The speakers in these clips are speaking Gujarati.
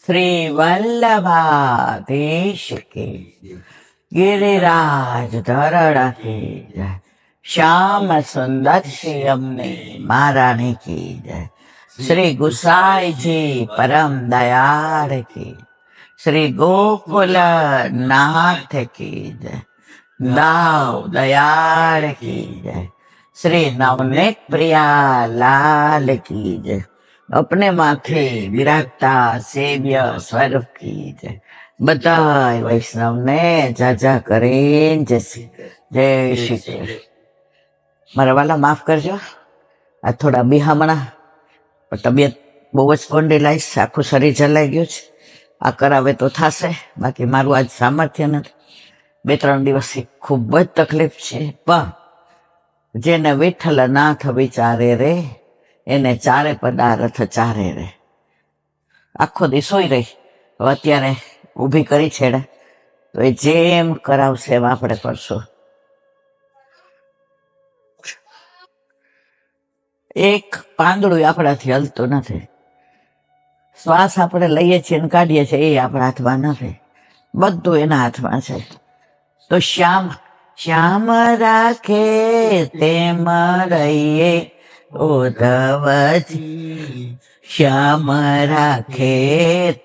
श्री वल्लभाधीश के गिरिराज धरण की जय। श्याम सुंदर श्याम ने महारानी की जय। श्री गुसाई जी परम दयाल की। श्री गोकुल नाथ की जय। दाव दयाल की जय। श्री नवनीत प्रिया लाल की जय। अपने माथे विराजता सेव्य स्वरूप की जय। बधाई वैष्णव ने जाजा करें जय श्री कृष्ण। मारा वाला माफ करजो, आ थोड़ा बिहामणा तबियत बहु ज स्पॉन्डिलाइटिस आखું શરીર જલાઈ ગયું છે। આ કરાવે તો થશે, બાકી મારું આજ સામર્થ્ય નથી। 2-3 દિવસથી ખૂબ જ તકલીફ છે, પણ જેને વિઠ્ઠલનાથ વિચારે રે એને ચારે પદાર્થ ચારે રે। આખો દી સોઈ રહી, હવે અત્યારે ઊભી કરી છેડે તો એ જેમ કરાવશે એમ આપણે કરશું। એક પાંદડું આપણાથી હલતું નથી, શ્વાસ આપણે લઈએ છીએ અને કાઢીએ છીએ એ આપણા હાથમાં નથી, બધું એના હાથમાં છે। તો શ્યામ શ્યામ રાખે તેમ રહીએ ઉદ્ધવજી, શ્યામ રાખે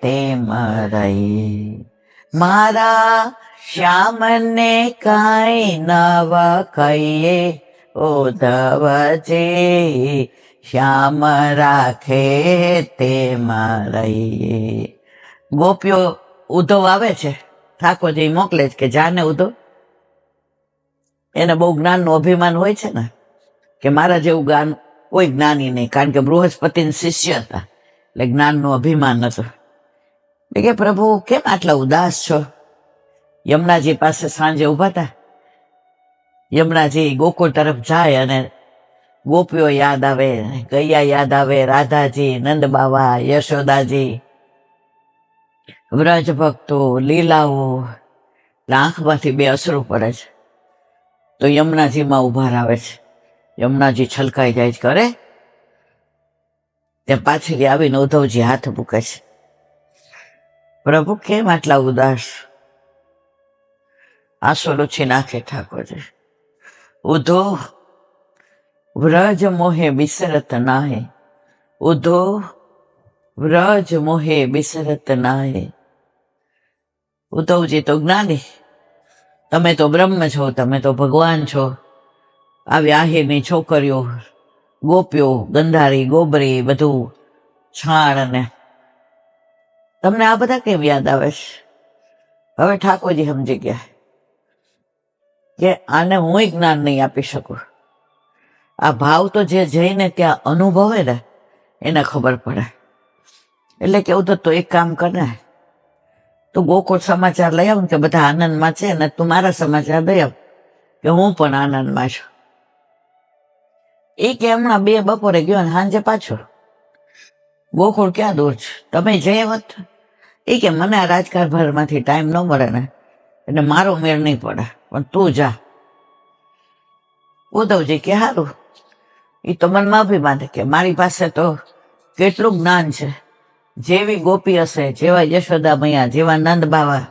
તેમ રહીએ। મારા શ્યામને કાંઈ નવ કહીએ ઉદ્ધવજી, શ્યામ રાખે તેમ રહીએ। ગોપીઓ ઉદ્ધવ આવે છે, ઠાકોરજી મોકલે છે કે જાને ઉદ્ધવ, એને બહુ જ્ઞાનનું અભિમાન હોય છે ને કે મારા જેવું જ્ઞાન કોઈ જ્ઞાની નહીં, કારણ કે બૃહસ્પતિના શિષ્ય હતા એટલે જ્ઞાનનું અભિમાન હતું। કે પ્રભુ કેમ આટલા ઉદાસ છો? યમુનાજી પાસે સાંજે ઉભા હતા, યમુનાજી ગોકુળ તરફ જાય અને ગોપીઓ યાદ આવે, ગૈયા યાદ આવે, રાધાજી, નંદ બાવા, યશોદાજી, વ્રજ ભક્તો, લીલાઓ, આંખમાંથી 2 અશ્રુ પડે છે। તો યમુનાજીમાં ઉભા આવે છે, યમુનાજી છલકાઈ જાય છે, કરે ત્યાં પાછળ આવીને ઉદ્ધવજી હાથ મૂકે છે, પ્રભુ કેમ આટલા ઉદાસ? આંસુ લૂછી નાખે ઠાકોરજી। ઉદ્ધવ વ્રજ મોહે બિસરત નાહે, ઉદ્ધવ વ્રજ મોહે બિસરત નાહે। ઉદ્ધવજી તો જ્ઞાની, તમે તો બ્રહ્મ છો, તમે તો ભગવાન છો। આવી આહિરની છોકરીઓ, ગોપીઓ, ગંધારી, ગોબરી, બધું છાણ, અને તમને આ બધા કેમ યાદ આવે છે? હવે ઠાકોરજી સમજી ગયા કે આને હું જ્ઞાન નહીં આપી શકું, આ ભાવ તો જે જઈને ત્યાં અનુભવે ને એને ખબર પડે। એટલે કેવું તો એક કામ કરે, તું ગોકુળ સમાચાર લઈ આવ કે બધા આનંદમાં છે, ને તું મારા સમાચાર લઈ આવ કે હું પણ આનંદમાં છું। એ કે હમણાં 2 બપોરે ગયો ને સાંજે પાછો, ગોકુળ ક્યાં દૂર છે, તમે જઈ આવત? એ કે મને આ રાજકારભારમાંથી ટાઈમ ન મળે ને એટલે મારો મેળ નહીં પડે, પણ તું જા। ઉદ્ધવજી કે સારું, એ તો મનમાં અભિમાન કે મારી પાસે તો કેટલું જ્ઞાન છે, જેવી ગોપી હશે, જેવા યશોદા મૈયા, જેવા નંદ બાવા,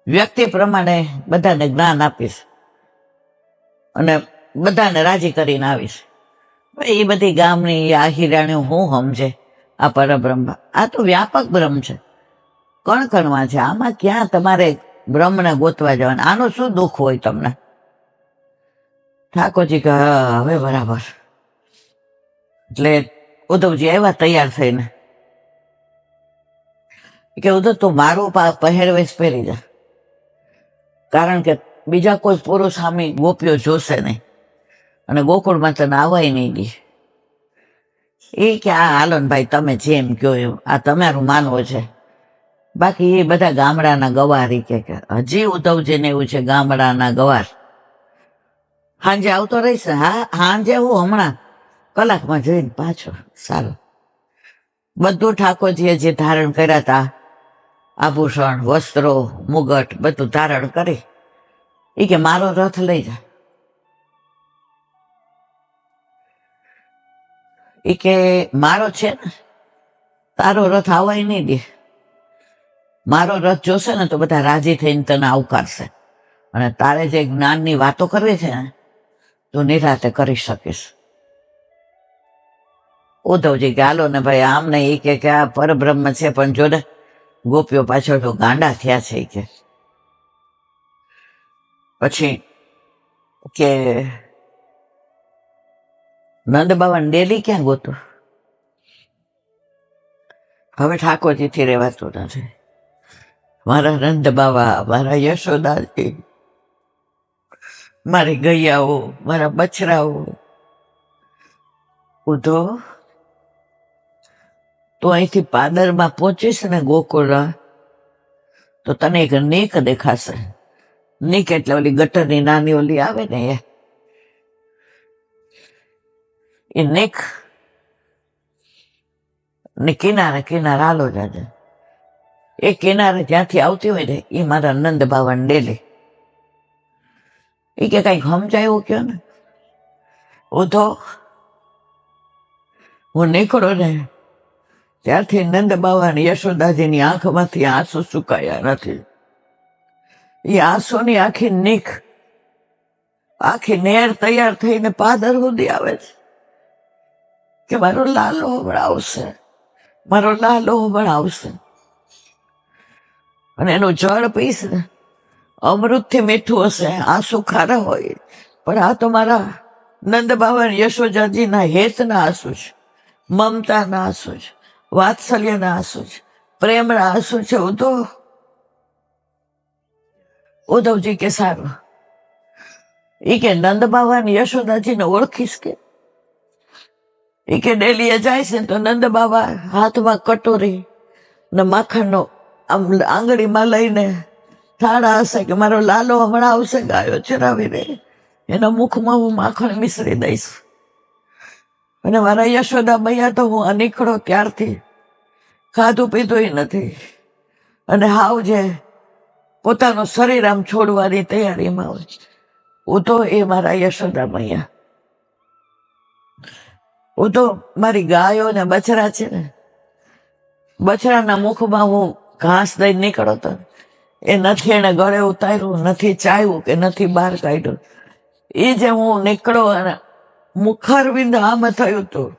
વ્યક્તિ પ્રમાણે બધાને જ્ઞાન આપીશ અને બધાને રાજી કરીને આવીશ। એ બધી ગામની આહિરાણીઓ હું સમજે આ પરબ્રહ્મ? આ તો વ્યાપક બ્રહ્મ છે, કણ કણમાં છે, આમાં ક્યાં તમારે બ્રહ્મને ગોતવા જવાનું? આનું શું દુઃખ હોય તમને? ઠાકોરજી કહે હવે બરાબર। એટલે ઉદ્ધવજી આવ્યા તૈયાર થઈને, કે ઉદ્ધવ તું મારું પહેરવેશ પહેરી જા, કારણ કે બીજા કોઈ પુરુષ સામે ગોપીઓ જોશે નહીં અને ગોકુળમાં તને આવાય નહીં દે। એ કે આ હાલો ને ભાઈ, તમે જેમ કહો એમ, આ તમારું માનવું છે, બાકી એ બધા ગામડાના ગવાર। કે હજી ઉદ્ધવજીને એવું છે ગામડાના ગવાર, સાંજે આવતો રહીશ? હા સાંજે હું હમણાં કલાકમાં જઈને પાછો। સારું, બધું ઠાકોરજીએ જે ધારણ કર્યા હતા, આભૂષણ, વસ્ત્રો, મુગટ, બધું ધારણ કરી એ કે મારો રથ લઈ જા। એ કે મારો છે ને, તારો રથ આવાય નહીં દે, મારો રથ જોશે ને તો બધા રાજી થઈને તને આવકારશે, અને તારે જે જ્ઞાનની વાતો કરવી છે ને તું નિરાતે કરી શકીશ. ઉદ્ધવજી કે હાલો ને ભાઈ, આમ ને એ કે આ પરબ્રહ્મ છે, પણ જો ને ગોપીઓ પાછળ તો ગાંડા થયા છે કે. પછી કે નંદ બાબા ડેલી ક્યાં ગોતું? હવે ઠાકોરજીથી રહેવાતું નથી. મારા નંદ બાબા, મારા યશોદાજી, મારી ગૈયાઓ, મારા બછરાઓ. ઉધો તું અહીંથી પાદરમાં પહોંચીશ ને ગોકુળ, તો તને એક નીક દેખાશે. નીક એટલે ઓલી ગટરની નાની ઓલી આવે ને એ નીક ને કિનારે કિનારે હાલો જાજે. એ કિનારે જ્યાંથી આવતી હોય ને એ મારા નંદ બાવાને ડેલી. એ કે કઈક સમજાયું કયો ને. ઉધો હું નીકળો ને ત્યારથી નંદ બાવાની યશોદાજીની આંખમાંથી આંસુ સુકાયા નથી. એ આંસુની આખી નીક, આખી નેર તૈયાર થઈને પાદર સુધી આવે છે કે મારો લાલો હમણાં આવશે, મારો લાલો હમણાં આવશે. અને એનું જળ પીશ ને અમૃતથી મીઠું હશે, આંસુ ખારા હોય, પણ આ તો મારા નંદ બાવા યશોદાજીના હેતના આંસુ છે, મમતાના આંસુ છે, વાત્સલ્યના આંસુ છે, પ્રેમના આંસુ છે. ઉદ્ધવજી કે સારું. એ કે નંદ બાવા યશોદાજીને ઓળખીશ કે? એ કે ડેલીએ જાય છે તો નંદ બાબા હાથમાં કટોરી ને માખણનો આમ આંગળીમાં લઈને થાળા હશે કે મારો લાલો હમણાં આવશે ગાયો ચરાવીને, એના મુખમાં હું માખણ મિશ્રી દઈશ. અને મારા યશોદા મૈયા તો હું નીકળો ત્યારથી ખાધું પીધું નથી, અને હાવ જે પોતાનું શરીર આમ છોડવાની તૈયારીમાં હોય. હું તો એ મારા યશોદા મૈયા. હું તો મારી ગાયો ને બછરા છે ને, બછરાના મુખમાં હું ઘાસ દઈને નીકળો તો એ નથી એને ગળે ઉતાર્યું, નથી ચાવ્યું કે નથી બહાર કાઢ્યું. એ જે હું નીકળો અને મુખારવિંદ આમ થયું હતું,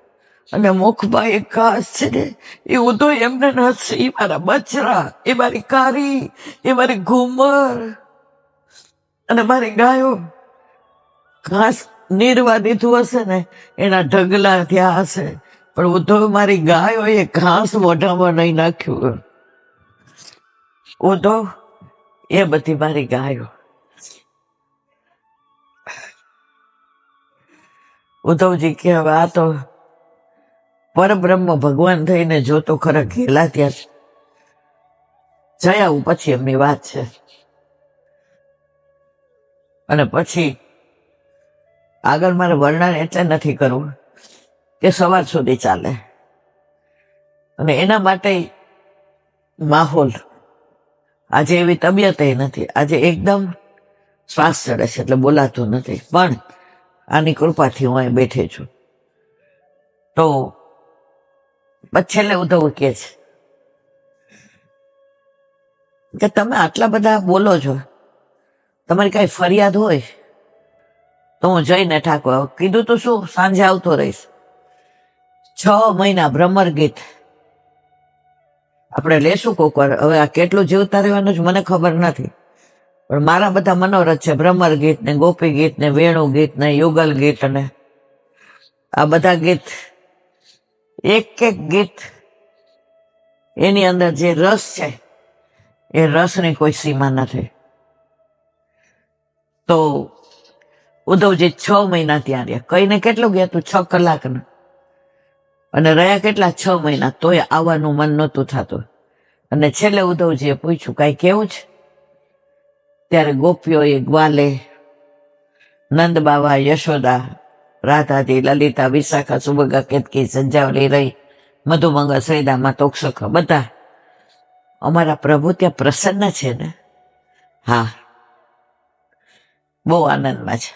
અને મુખમાં એક ઘાસ છે ને એ હું તો એમને નથી. એ મારા બછરા, એ મારી કારી, એ મારી ઘુમર અને મારી ગાયો. ઘાસ નીરવા દીધું હશે ને એના ઢગલા થયા હશે, પણ હું તો મારી ગાયો એ ઘાસ મોઢામાં નહીં નાખ્યું. હું તો એ બધી મારી ગાયો. ઉદ્ધવજી કે હવે આ તો પરબ્રહ્મ ભગવાન થઈને જોતો ખરા ઘેલા ત્યાં જઈ આવું, પછી એમની વાત છે. અને પછી આગળ મારે વર્ણન એટલે નથી કરવું કે સવાર સુધી ચાલે, અને એના માટે માહોલ આજે એવી તબિયત નથી. આજે એકદમ શ્વાસ ચડે છે એટલે બોલાતું નથી, પણ આની કૃપાથી હું અહીં બેઠી છું. તો છેલ્લે ઉદ્ધવ કે છે કે તમે આટલા બધા બોલો છો, તમારી કઈ ફરિયાદ હોય તો હું જઈને ઠાકોર. કીધું તો શું, સાંજે આવતો રહીશ. 6 મહિના ભ્રમર ગીત આપણે લેશું કોક વાર. હવે આ કેટલું જીવતા રહેવાનું છે મને ખબર નથી, પણ મારા બધા મનોરથ છે. ભ્રમર ગીત ને ગોપી ગીત ને વેણુ ગીત ને યુગલ ગીત ને આ બધા ગીત, એક એક ગીત એની અંદર જે રસ છે એ રસની કોઈ સીમા નથી. તો ઉદ્ધવજી 6 મહિના ત્યાં રહ્યા. કઈને કેટલું ગયા તું? 6 કલાકના. અને રહ્યા કેટલા? 6 મહિના. તોય આવવાનું મન નહોતું થતું. અને છેલ્લે ઉદ્ધવજીએ પૂછ્યું કઈ કેવું છે? ત્યારે ગોપીઓએ ગ્વાલે, નંદ બાવા, યશોદા, રાધાજી, લલિતા, વિશાખા, સુભગા, કેતકી, સંજાવલી રહી, મધુમંગલ, શ્રીદામા, તોક્ષક, બધા અમારા પ્રભુ ત્યાં પ્રસન્ન છે ને? હા, બહુ આનંદમાં છે.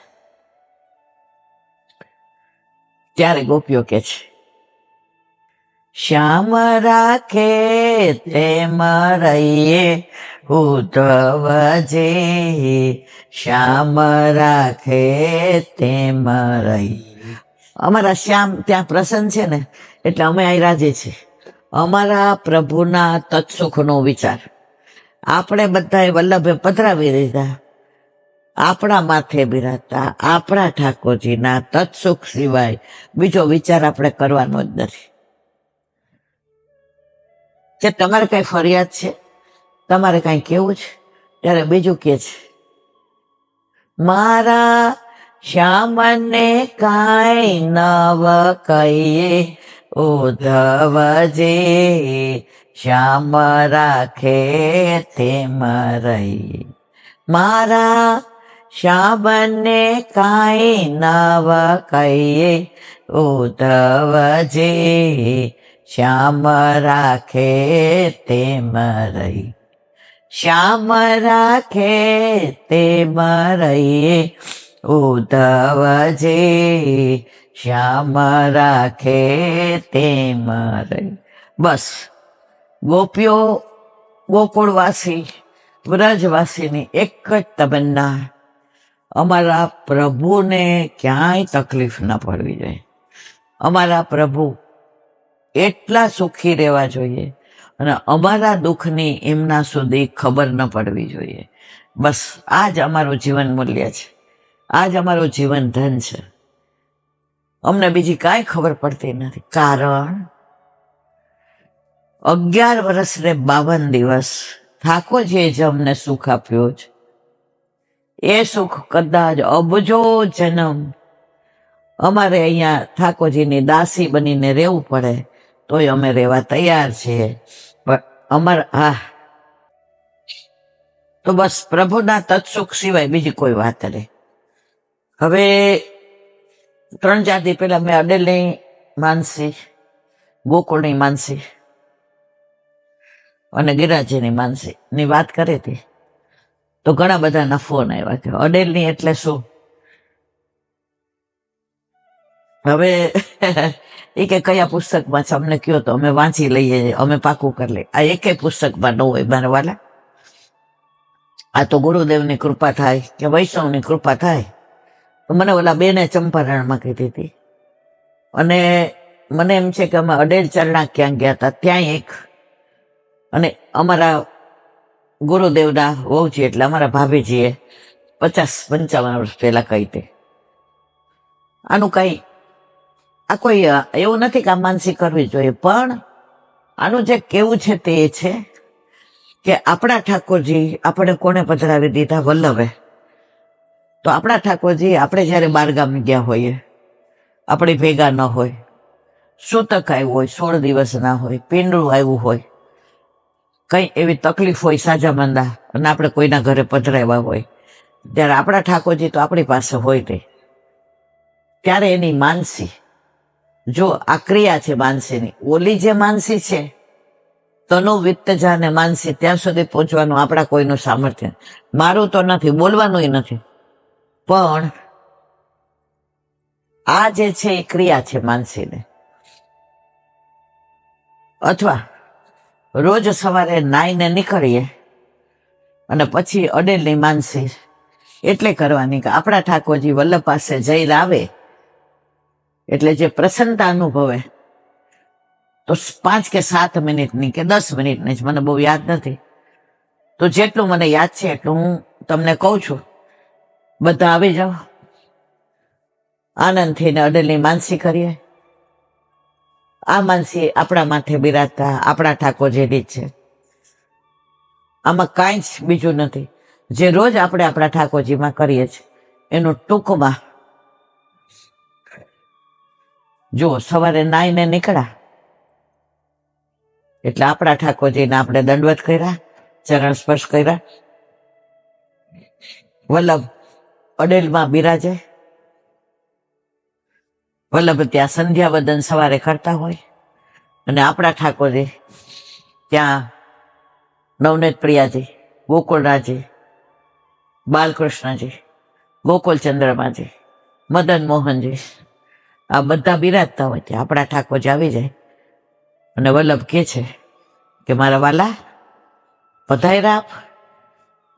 ત્યારે ગોપીઓ કે છે શ્યામ રાખે તેમ રહીએ ઉદ્ધવજી, શ્યામ રાખે તેમ રહીએ. અમારા શ્યામ ત્યાં પ્રસન્ન છે ને એટલે અમે અહીં રાજી છીએ. અમારા પ્રભુના તત્સુખનો વિચાર આપણે બધાએ વલ્લભે પધરાવી દીધા. આપણા માથે બિરાજતા આપણા ઠાકોરજીના તત્સુખ સિવાય બીજો વિચાર આપણે કરવાનો જ નથી. કે તમારે કઈ ફરિયાદ છે, તમારે કઈ કેવું છે, ત્યારે બીજું કે છે મારા શ્યામને કાંઈ નવ કહીએ ઉદ્ધવજી, શ્યામ રાખે તેમ રહીએ. મારા શ્યામને કાંઈ નવ કહીએ ઉદ્ધવજી, શ્યામ રાખે તેમ રહી. શ્યામ રાખે તેમ રહીએ ઉદ્ધવજી, શ્યામ રાખે તેમ રહી. બસ ગોપીઓ ગોકુળવાસી વ્રજવાસીની એક જ તમન્ના, અમારા પ્રભુને ક્યાંય તકલીફ ન પડવી જોઈએ. અમારા પ્રભુ એટલા સુખી રહેવા જોઈએ અને અમારા દુઃખની એમના સુધી ખબર ન પડવી જોઈએ. બસ આ જ અમારું જીવન મૂલ્ય છે, આ જ અમારું જીવન ધન છે. અમને બીજી કાંઈ ખબર પડતી નથી. કારણ 11 વર્ષ ને 52 દિવસ ઠાકોરજીએ જે અમને સુખ આપ્યું છે એ સુખ કદાચ અબજો જન્મ અમારે અહીંયા ઠાકોરજીની દાસી બનીને રહેવું પડે તોય અમે રહેવા તૈયાર છીએ. પણ અમારા તો બસ પ્રભુના તત્સુખ સિવાય બીજી કોઈ વાત નહીં. હવે 3-4 દી પહેલા મેં અડેલની માનસી, ગોકુળની માનસી અને ગિરાજીની માનસી ની વાત કરી હતી તો ઘણા બધાના ફોન આવ્યા કે અડેલની એટલે શું. હવે એ કે કયા પુસ્તકમાં છે અમને કયો તો અમે વાંચી લઈએ, અમે પાકું કરી લઈએ. આ એકેય પુસ્તકમાં ન હોય મારા વાલા. આ તો ગુરુદેવની કૃપા થાય કે વૈષ્ણવની કૃપા થાય. તો મને ઓલા બેને ચંપારણમાં કીધી હતી અને મને એમ છે કે અમે અડેલ ચરણા ક્યાં ગયા હતા ત્યાં એક, અને અમારા ગુરુદેવના વહુજી એટલે અમારા ભાભીજીએ 50-55 વર્ષ પહેલા કહી હતી. આનું કઈ આ કોઈ એવું નથી કે આ માનસી કરવી જોઈએ, પણ આનું જે કેવું છે તે એ છે કે આપણા ઠાકોરજી આપણે કોને પધરાવી દીધા? વલ્લભે. તો આપણા ઠાકોરજી આપણે જયારે બારગામ ગયા હોઈએ, આપણે ભેગા ન હોય, સૂતક આવ્યું હોય, 16 દિવસ ના હોય, પીંડળું આવ્યું હોય, કઈ એવી તકલીફ હોય સાજા માંદા અને આપણે કોઈના ઘરે પધરાવ્યા હોય, ત્યારે આપણા ઠાકોરજી તો આપણી પાસે હોય નહીં. ત્યારે એની માનસી, જો આ ક્રિયા છે માનસીની, ઓલી જે માનસી છે તનુ વિત્તજા ને માનસી ત્યાં સુધી પહોંચવાનું આપણા કોઈનું સામર્થ્ય, મારું તો નથી, બોલવાનું નથી, પણ આ જે છે એ ક્રિયા છે માનસીને. અથવા રોજ સવારે નાઈને નીકળીએ અને પછી અડેલની માનસી એટલે કરવાની કે આપણા ઠાકોરજી વલ્લભ પાસે જઈને આવે એટલે જે પ્રસન્નતા અનુભવે તો 5 કે 7 મિનિટની કે 10 મિનિટની, મને બહુ યાદ નથી, તો જેટલું મને યાદ છે એટલું હું તમને કહું છું. બધા આવી જાઓ, આનંદથી ને અડેલની માનસી કરીએ. આ માનસી આપણા માથે બિરાજતા આપણા ઠાકોરજીની જ છે. આમાં કાંઈ જ બીજું નથી. જે રોજ આપણે આપણા ઠાકોરજીમાં કરીએ છીએ એનું ટૂંકમાં જો સવારે નાઈને નીકળ્યા એટલે આપણા ઠાકોરજીને આપણે દંડવત કર્યા, ચરણ સ્પર્શ કર્યા. વલ્લભ અડેલમાં બિરાજે, વલ્લભ ત્યાં સંધ્યા વદન સવારે કરતા હોય અને આપણા ઠાકોરજી ત્યાં નવનેત પ્રિયાજી, ગોકુળરાજી, બાલકૃષ્ણજી, ગોકુલ ચંદ્રમાજી, મદન મોહનજી, આ બધા બિરાજતા હોય ત્યાં આપણા ઠાકોરજી આવી જાય અને વલ્લભ કે છે કે મારા વાલા પધાર્યા આપ.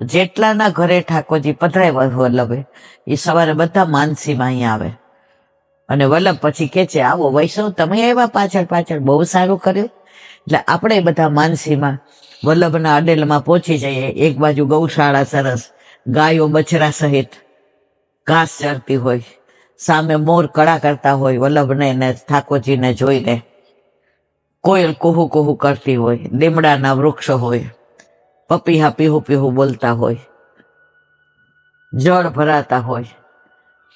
જેટલાના ઘરે ઠાકોરજી પધરાવ્યા વલ્લભે એ સવારે બધા માનસીમાં અહીંયા આવે. અને વલ્લભ પછી કે છે આવો વૈષ્ણવ તમે આવ્યા પાછળ પાછળ, બહુ સારું કર્યું. એટલે આપણે બધા માનસીમાં વલ્લભના અડેલમાં પહોંચી જઈએ. એક બાજુ ગૌશાળા સરસ, ગાયો બછડા સહિત ઘાસ ચરતી હોય, સામે મોર કળા કરતા હોય વલ્લભને ને ઠાકોરજીને જોઈને, કોયલ કુહુ કુહુ કરતી હોય, લીમડાના વૃક્ષો હોય, પપીહા પીહુ પીહુ બોલતા હોય, જળ ભરાતા હોય.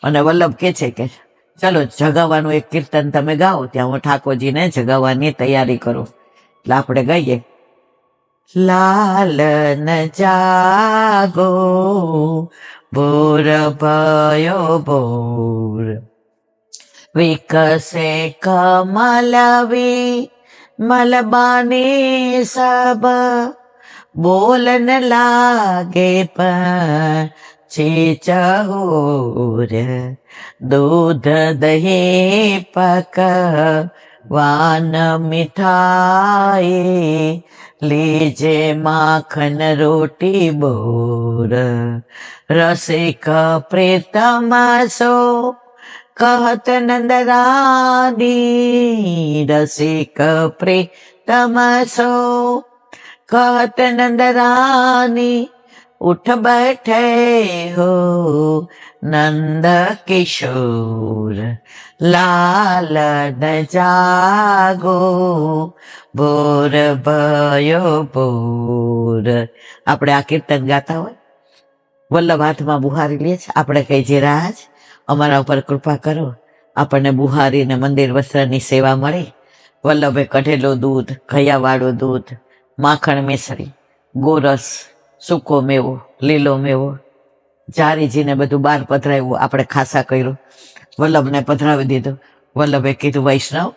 અને વલ્લભ કે છે કે ચલો જગાવવાનું એક કીર્તન તમે ગાઓ, ત્યાં હું ઠાકોરજીને જગાવવાની તૈયારી કરું. એટલે આપણે ગાઈએ, લાલન જાગો બોર ભયો બોર, વિકસે કમલવી મલબાની સબ, બોલન લાગે પછી ચહુર, દૂધ દહીં પકવાન મીઠાઈ, લીજે માખન રોટી બોર, રસિક પ્રીતમ સો कहत नंद रानी, रसिक प्रीतम सो कहत नंद रानी, उठ बैठे हो नंद किशोर, लालन जागो बोर भयो बोर. આપણે આ કીર્તન ગાતા હોય, વલ્લભ હાથમાં બુહારી લે છે. આપણે કઈ જે રાજ અમારા ઉપર કૃપા કરો, આપણને બુહારી ને મંદિર વસ્ત્રની સેવા મળી. વલ્લભે કઢેલું દૂધ, ઘયાવાળું દૂધ, માખણ મિશ્રી, ગોરસ, સૂકો મેવો, લીલો મેવો, જારીજીને બધું બહાર પધરાવ્યું. આપણે ખાસા કર્યું, વલ્લભને પધરાવી દીધું. વલ્લભે કીધું વૈષ્ણવ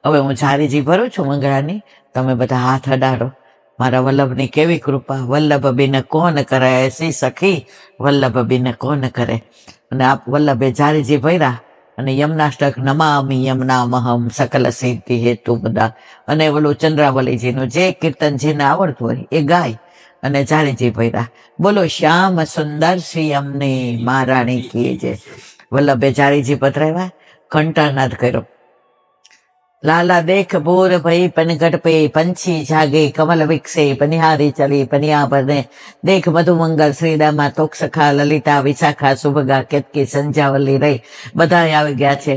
હવે હું જારીજી ભરું છું મંગળાની, તમે બધા હાથ અડાડો. મારા વલ્લભની કેવી કૃપા, વલ્લભ બિન કોણ કરે એસી સખી, વલ્લભ બિન કોણ કરે. અને આપ વલ્લભે જારીજી ભર્યા અને યમનાષ્ટક નમામિ યમનામહમ સકલ સિદ્ધિ હેતુ બધા, અને ઓલું ચંદ્રાવલીજીનું જે કીર્તન જેને આવડતું હોય એ ગાય અને જારીજી ભર્યા. બોલો શ્યામ સુંદર શ્રી અમને મહારાણી કી જય. વલ્લભે જારીજી પધરાવ્યા, ઘંટાનાદ કર્યો. लाला देख बोर भई पनघट पे पंछी जागे, कमल विकसे पनिहारी चली पनिया बने, देख मधुमंगल श्रीदामा तोक सखा ललिता विशाखा सुभगा केतकी संजावली रही. બધા આવી ગયા છે.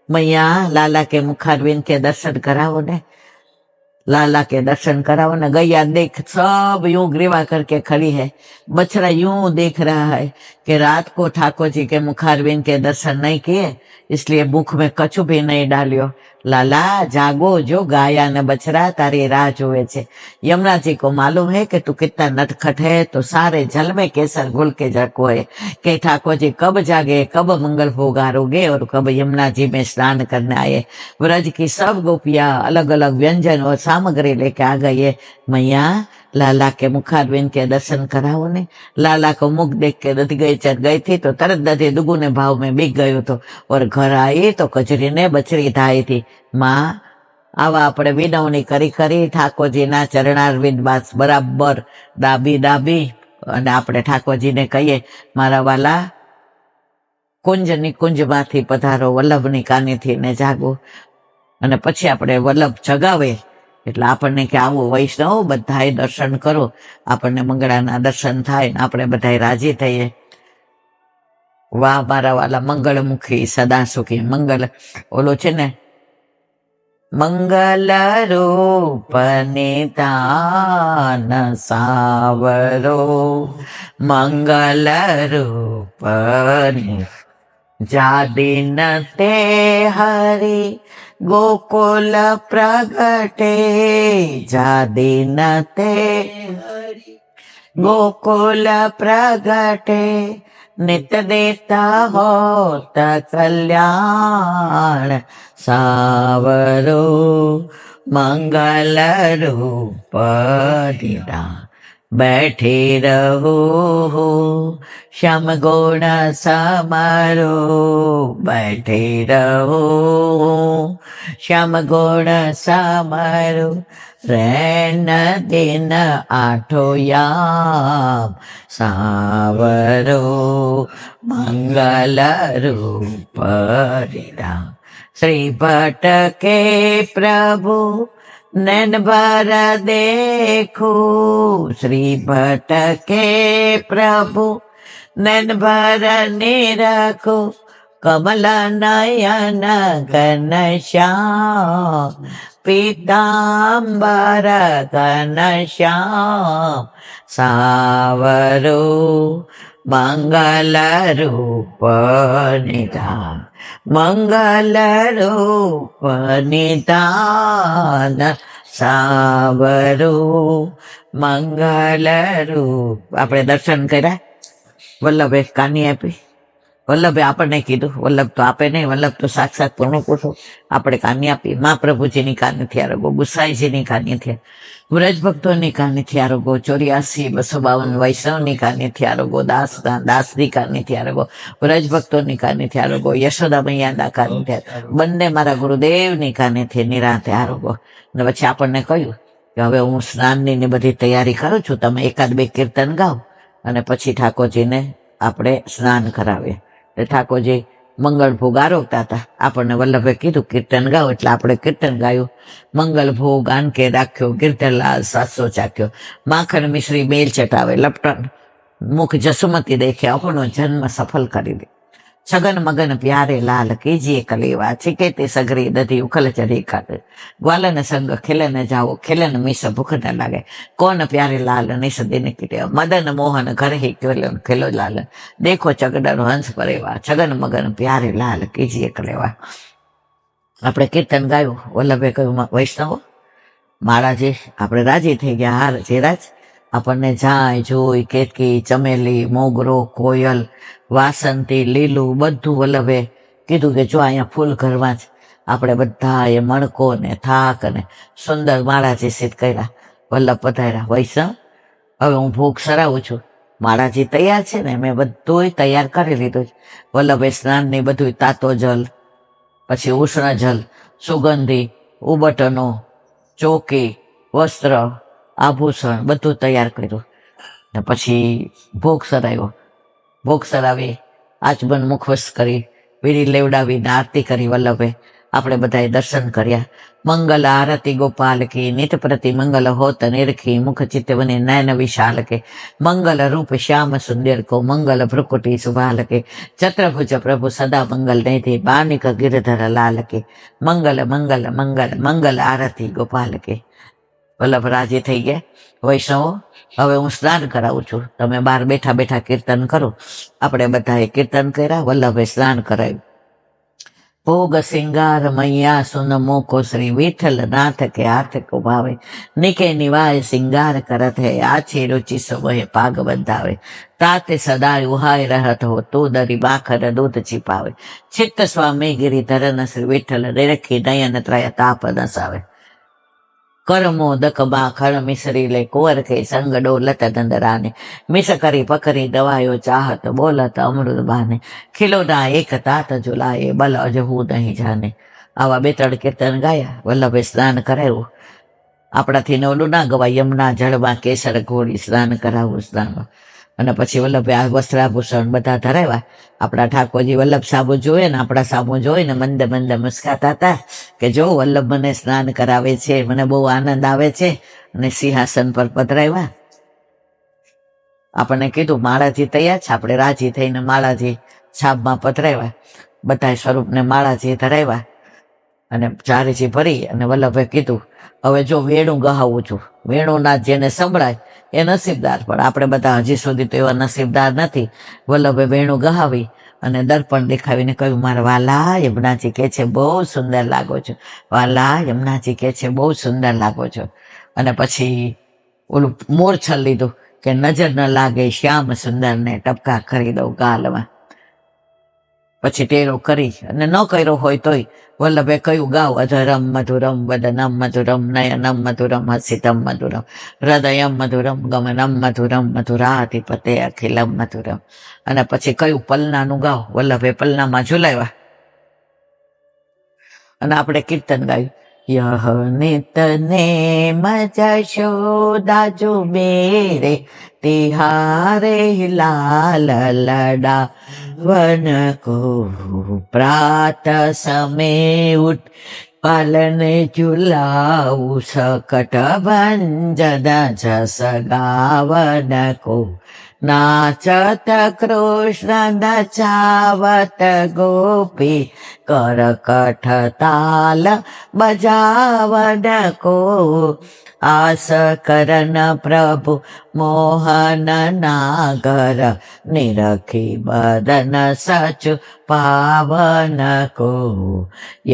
मैया लाला के मुखारविंद के दर्शन कराओ ने, लाला के दर्शन कराओ ने. गैया देख सब यूं ग्रीवा करके खड़ी है, बछड़ा यूं देख रहा है कि रात को ठाकुर जी के मुखारविंद के दर्शन नहीं किए, इसलिए मुख में कछु भी नहीं डालियो. लाला जागो, जो गाया न बछड़ा तारी राह जुए छे. यमुना जी को मालूम है कि तू कितना नटखट है, तो सारे जल में केसर घुल के झको है कि ठाकुर जी कब जागे, कब मंगल भोग आरोगे और कब यमुना जी में स्नान करने आए. व्रज की सब गोपियां अलग अलग व्यंजन और सामग्री लेके आ गई है. मैया लाला के मुखारविंद के दर्शन कराओ ने. लाला को मुख देख के रथ गई चढ़ गई थी तो तरत दधे दुगुने भाव में बिक गयो तो, और घर आई तो कचरी ने बछड़ी धाई थी. માં આવા આપણે વિનવણી કરી કરી ઠાકોરજીના ચરણારવિંદ બાદ બરાબર ડાબી ડાબી અને આપણે ઠાકોરજીને કહીએ મારા વાલા કુંજની કુંજમાંથી પધારો, વલ્લભની કાનીથી ને જાગો. અને પછી આપણે વલ્લભ જગાવે એટલે આપણને કે આવો વૈષ્ણવ બધાએ દર્શન કરો, આપણને મંગળાના દર્શન થાય ને આપણે બધાએ રાજી થઈએ. વાહ મારા વાલા મંગળમુખી સદા સુખી. મંગલ ઓલો છે ને, મંગલ રૂપ નિદાન સાવરો, મંગલ રૂપ જાદિન તે હરી ગોકુલ પ્રગટે, જાદિન તે ગોકુલ પ્રગટે, नित देता होत कल्याण सावरो, मंगल रूप निदान बैठे रहो श्याम गुण समारो, बैठे रहो श्याम गुण समारो, रैन दिन आठो याम सावरो, मंगल रूप राम। श्री भटके प्रभु नैन भर देखो, श्री भटके प्रभु नैन भर निरखो, कमल नयन घनश्याम पीताम्बर घनश्याम सावरो, मंगल रूप निधान, मंगल रूप निधान सावरो, मंगल रूप। આપણે દર્શન કર્યા, વલ્લભે કાની આપી, વલ્લભે આપણને કીધું, વલ્લભ તો આપે નહીં, વલ્લભ તો સાક્ષાત પૂર્ણ પુરુષો, આપણે કાની આપી, મહાપ્રભુજીની કાનથી આરોગો, ગુસાઈજીની કાનથી, વ્રજ ભક્તોની કાનથી આરોગો, 84,252 વૈષ્ણવની કાનથી આરોગો, દાસની કાનથી આરોગો, વ્રજ ભક્તોની કાનથી આરોગો, યશોદા મૈયાના કાનથી, બંને મારા ગુરુદેવની કાનથી નિરાંતે આરોગો. અને પછી આપણને કહ્યું કે હવે હું સ્નાનની ને બધી તૈયારી કરું છું, તમે એકાદ બે કીર્તન ગાઓ અને પછી ઠાકોરજીને આપણે સ્નાન કરાવીએ. ઠાકોરજી મંગળ ભોગ આરોગતા હતા, આપણને વલ્લભે કીધું કીર્તન ગાઓ, એટલે આપણે કીર્તન ગાયું. મંગલ ભોગ આનકે રાખ્યો, કીર્તનલાલ સાસો ચાખ્યો, માખણ મિશ્રી બેલ ચટાવે, લપટન મુખ જસુમતી દેખે, આપણો જન્મ સફળ કરી દે. છગન મગન પ્યારે લાલ કીજીએ કલેવા, છીકે તે સગરી દધી ઉખલ ચઢી કાઢે, ગ્વાલન સંગ ખેલન જાઓ, ખેલન મીસ ભૂખ ન લાગે, કોન પ્યારે લાલ નિસ દિન કીટે, મદન મોહન ઘર હી ખેલન ખેલો લાલ, દેખો ચગડર હંસ પરેવા, છગન મગન પ્યારે લાલ કીજીએ કલેવા. આપણે કીર્તન ગાયું, વલ્લભે કહ્યું વૈષ્ણવો માળાજી, આપણે રાજી થઈ ગયા. હાર જીરાજ, આપણને જાય જોઈ કેતકી ચમેલી મોગરો કોયલ વાસંતી લીલું બધું વલ્લભે કીધું કે જો અહીંયા ફૂલ ઘરમાં જ આપણે બધા એ મણકો ને થાક ને સુંદર માળાજી સિદ્ધ કર્યા. વલ્લભ પધાર્યા, વૈષ્ણવ હવે હું ભોગ સરાવું છું. માળાજી તૈયાર છે ને, મેં બધું તૈયાર કરી લીધું છે. વલ્લભે સ્નાનની બધું તાતો જલ, પછી ઉષ્ણ જલ, સુગંધી, ઉબટનો, ચોકી, વસ્ત્ર, આભૂષણ બધું તૈયાર કર્યું. ને પછી ભોગ સરાવ્યો. ભોગ સરાવી આચમન મુખવસ કરી, વીરી લેવડાવીને આરતી કરી. વલ્લભે આપણે બધાએ દર્શન કર્યા. મંગલ આરતી ગોપાલ કી, નિત પ્રતિ મંગલ હોત નિરખી, મુખ ચિત્તવને નયન વિશાલ કે, મંગલ રૂપ શ્યામ સુંદર કો, મંગલ ભ્રુકુટી સુભાલ કે, ચત્રભુજ પ્રભુ સદા મંગલ નિધિ, બાનિક ગિરધર લાલ કે, મંગલ મંગલ મંગલ મંગલ આરતી ગોપાલ કે. વલ્લભ રાજી થઈ ગયા. વૈષ્ણવો હવે હું સ્નાન કરાવું છું, તમે બહાર બેઠા બેઠા કીર્તન કરો. આપણે બધાએ કીર્તન કર્યા, વલ્લભે સ્નાન કરાવ્યું. ભોગ સિંગાર મૈયા સુન મોકો, શ્રી વિઠ્ઠલ નાથ કે હાથ કો ભાવે, નિકે નિવાય સિંગાર કરત હે, આછી રુચિ સુબહે પાગ બંધાવે, તાતે સદાય ઉહાય રહત હો, તું દરી બાખર દૂધ छिपावे, ચિત્ત સ્વામી ગિરિધરન શ્રી વિઠ્ઠલ નિરખી નયન ત્રય તાપ નસાવે, કરમોદક બાખર મિસરી લે, કુંવર કે સંગ ડોલત દંદરાને, મિસ કરી પકરી દવાયો ચાહત, બોલત અમૃત બાને, ખીલોના એક તાત ઝુલાએ, બલ અજહું નહીં જાને. આવા 2-3 કીર્તન ગાયા. વલ્લભે સ્નાન કરાવ્યું. આપણાથી ઓલું ના ગવાય, યમુના જળમાં કેસર ઘોડી સ્નાન કરાવવું સ્નાનમાં. અને પછી વલ્લભે આ વસ્ત્રાભૂષણ બધા ધરાવ્યા. આપણા ઠાકોરજી વલ્લભ સાબુ જોયે ને આપણા સાબુ જોઈને મંદ મંદ મુસ્કાતા હતા કે જો વલ્લભ મને સ્નાન કરાવે છે, મને બહુ આનંદ આવે છે. અને સિંહાસન પર પધરાવ્યા. આપણને કીધું માળાજી તૈયાર છે, આપણે રાજી થઈને માળાજી છાબમાં પધરાવ્યા. બધા સ્વરૂપને માળાજી ધરાવ્યા અને ચારેજી ભરી અને વલ્લભે કીધું હવે જો વેણું ગહાવું છું, વેણુના જેને સંભળાય એ નસીબદાર, પણ આપણે બધા હજી સુધી તો એવા નસીબદાર નથી. વલ્લભે વેણું ગહાવી અને દર્પણ દેખાવીને કહ્યું મારા વાલા યમુનાજી કે છે બહુ સુંદર લાગો છો, વાલા યમુનાજી કે છે બહુ સુંદર લાગો છો. અને પછી ઓલું મોરછલ લીધું કે નજર ન લાગે શ્યામ સુંદર ને ટપકા કરી દઉં ગાલમાં. પછી ટેરો કરી અને ન કર્યો હોય તોય વલ્લભે કયું ગાવ અધરમ મધુરમ વદનમ મધુરમ નયનમ મધુરમ હસિતમ મધુરમ હૃદયમ મધુરમ ગમનમ મધુરમ મધુરાધિપતે અખિલમ મધુરમ. અને પછી કયું પલનાનું ગાવ વલ્લભે પલનામાં ઝુલાવ્યા અને આપણે કીર્તન ગાયું યહ નિત નેમ જશોદા જુબેરે તિહારે લાલ લડા વન કો પ્રાત સમે ઉઠ પાલને ઝુલાવું સકટ ભંજન જસ ગાવન કો નાચત કૃષ્ણ નચાવત ગોપી કરકઠ તાલ બજાવન કો આસ કરન પ્રભુ મોહન નાગર નિરખી બદન સચુ પાવન કો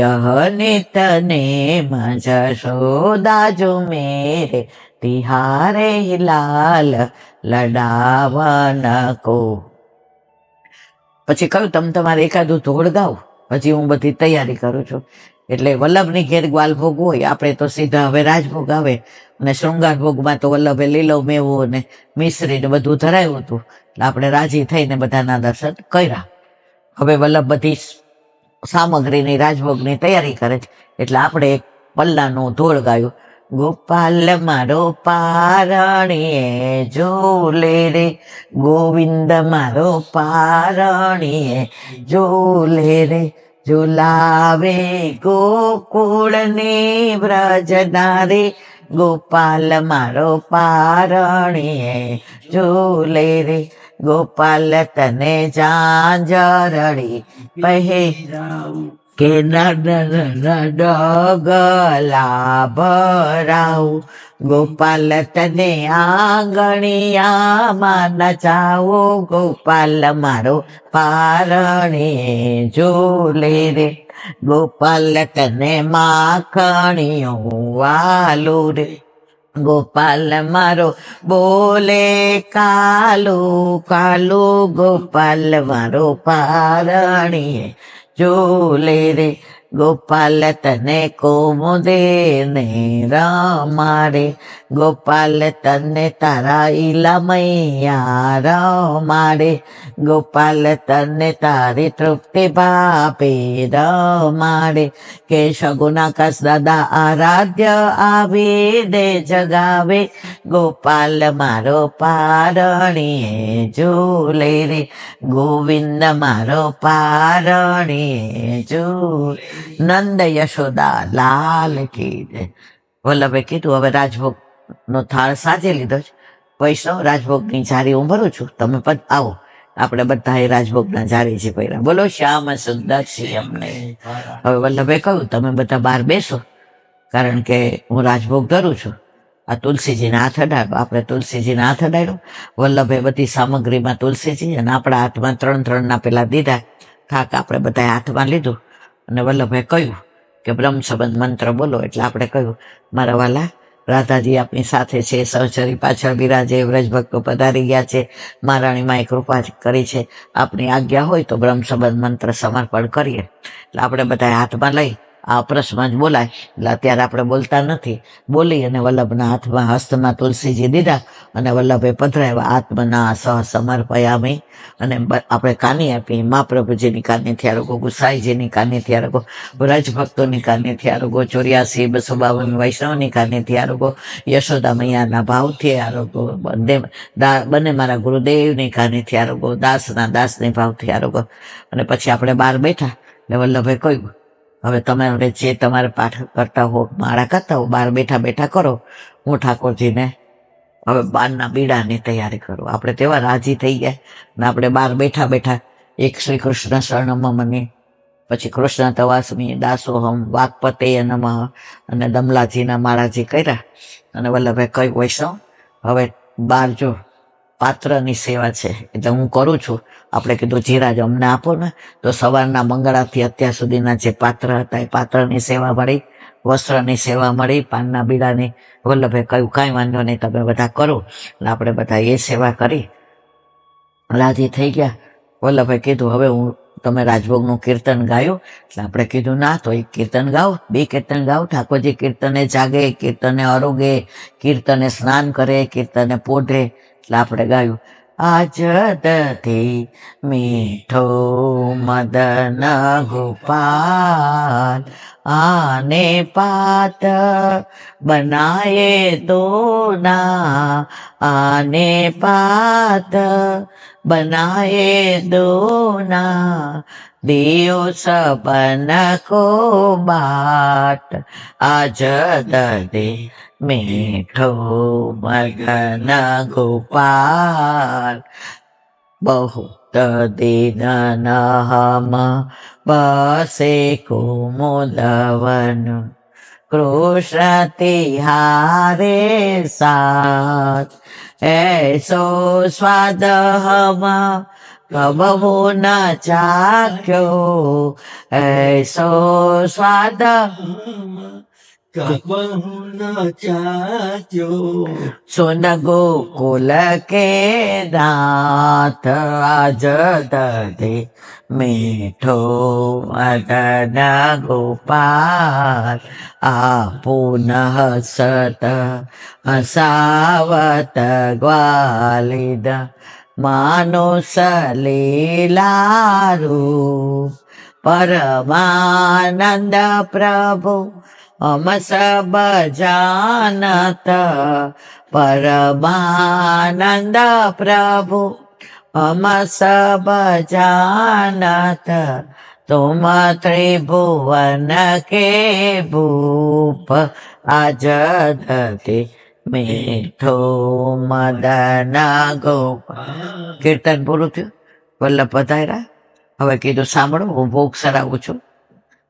યહ નિત નેમ જશોદા જો મેરે તિહારે લાલ લડાવન કો. પછી કહ્યું તમે તમારે એકાદું ધોળ ગાવ, પછી હું બધી તૈયારી કરું છું. એટલે વલ્લભની ઘેર ગ્વાલભોગ હોય, આપણે તો સીધા હવે રાજભોગ આવે અને શૃંગાર ભોગમાં તો વલ્લભે લીલો મેવો ને મિશ્રી ને બધું ધરાયું હતું. એટલે આપણે રાજી થઈને બધાના દર્શન કર્યા. હવે વલ્લભ બધી સામગ્રીની રાજભોગની તૈયારી કરે છે. એટલે આપણે એક પલ્લાનું ધોળ ગાયું ગોપાલ મારો પારણીએ ઝૂલે રે ગોવિંદ મારો પારણીએ ઝૂલે રે ઝુલાવે ગોકુળની વ્રજના રે ગોપાલ મારો પારણીએ ઝૂલે રે ગોપાલ તને ઝાંઝરડી પહેરાવું કે ડગલા ભરાવું ગોપાલ તને આંગણિયામાં નચાવો ગોપાલ મારો પારણીએ ઝૂલે રે ગોપાલ તને માખણીયું વાલું રે ગોપાલ મારો બોલે કાલું કાલું ગોપાલ મારો પારણીએ ઝૂલે રે ગોપાલ તને કોમુદે ને રમાડે ગોપાલ તને તારા ઈલામૈયા રમાડે ગોપાલ તને તારી તૃપ્તિ ભાપે રમાડે કે સગુનાકાશ દાદા આરાધ્ય આવી દે જગાવે ગોપાલ મારો પારણીએ ઝૂલે રે ગોવિંદ મારો પારણીએ ઝૂલે. નંદ યશોદા લાલ કી જય. વલ્લભે કીધું હવે રાજભોગ નો થાળ સાજી લીધો છે, વૈષ્ણવ રાજભોગની જારી હું ભરું છું, તમે પદ આવો. આપણે બધા એ રાજભોગના જારી છે પહેર્યા. બોલો શ્યામ સુંદર શ્યામને. હવે વલ્લભે કહ્યું તમે બધા બહાર બેસો, કારણ કે હું રાજભોગ ધરું છું. આ તુલસીજીને હાથ અડાડો. આપણે તુલસીજીને હાથ અડાડ્યો. વલ્લભે બધી સામગ્રીમાં તુલસીજી અને આપણા હાથમાં 3 ના પેલા દીધા થાક આપણે બધા હાથમાં લીધું અને વલ્લભે કહ્યું કે બ્રહ્મ સંબંધ મંત્ર બોલો. એટલે આપણે કહ્યું મારા વાલા રાધાજી આપની સાથે છે, સહચરી પાછળ બિરાજે, વ્રજ ભક્તો પધારી ગયા છે, મહારાણીમાએ કૃપા કરી છે, આપની આજ્ઞા હોય તો બ્રહ્મ સંબંધ મંત્ર સમર્પણ કરીએ. એટલે આપણે બધા હાથમાં લઈ આ અપરસમાં જ બોલાય. એટલે અત્યારે આપણે બોલતા નથી. બોલી અને વલ્લભના હાથમાં હસ્તમાં તુલસીજી દીધા અને વલ્લભે પધરાવ્યા. આત્મના સહ સમર્પયામી અને આપણે કાની આપી. મહાપ્રભુજીની કાનેથી આરોગો, ગુસાઈજીની કાનેથી આરોગો, વ્રજ ભક્તોની કાનેથી આરોગો, 84 252 વૈષ્ણવની કાનેથી આરોગો, યશોદા મૈયાના ભાવથી આરોગો, બંને મારા ગુરુદેવની કાનેથી આરોગો, દાસના દાસની ભાવથી આરોગો. અને પછી આપણે બહાર બેઠા એટલે વલ્લભે કહ્યું હવે તમારે જે તમારે પાઠ કરતા હો, માળા કરતા હો, બહાર બેઠા બેઠા કરો. હું ઠાકોરજીને હવે બારના બીડાની તૈયારી કરું. આપણે તેવા રાજી થઈ ગયા ને આપણે બહાર બેઠા બેઠા એક શ્રી કૃષ્ણ શરણમ મને, પછી કૃષ્ણ તવાસ્મી, દાસોહમ, વાકપતે નમઃ અને દમલાજીના માળાજી કર્યા. અને વલ્લભે કહ્યું વૈષ્ણવ હવે બહાર જો પાત્રની સેવા છે એટલે હું કરું છું. આપણે કીધું જીરાજ અમને આપો ને. તો સવારના મંગળાથી અત્યાર સુધીના જે પાત્ર હતા એ પાત્રની સેવા મળી, વસ્ત્રની સેવા મળી, પાનના બીડાની. વલ્લભે કહ્યું કાંઈ વાંધો નહીં, તમે બધા કરો. એટલે આપણે બધા એ સેવા કરી રાજી થઈ ગયા. વલ્લભે કીધું હવે હું તમે રાજભોગનું કીર્તન ગાયું? એટલે આપણે કીધું ના, તો એક કીર્તન ગાઓ, બે કીર્તન ગાઓ. ઠાકોરજી કીર્તને જાગે, કીર્તને અરોગે, કીર્તને સ્નાન કરે, કીર્તને પોઢે. એટલે આપણે ગાયું, આજ દધી મીઠો મદન ગોપાલ, આને પાત બનાયે દોના, આને પાત बनाए दोना, दियो सबन को बाट, आज ददे मीठो मदन गोपाल, बहुत दिन हम बसे कुमुदवन, कृष्ण तिहारे साथ, ऐसो स्वाद हम कबहू न चाख्यो, ऐसो स्वाद कबहू न चाख्यो। सुन गोकुल के नाथ, आज दधे मीठो मदन गोपाल, पुनः सत हसावत ग्वालिद, मानुष लीलारू, परमानंद प्रभु हम सब जानत, परमानंद प्रभु हम सब जानत, तुम त्रिभुवन के भूप, आज दधे मीठो मदन गोपाल. કીર્તન પૂરું થયું, વલ્લભ પધાર્યા. હવે કીધું સાંભળો, હું ભોગ સરાવું છું.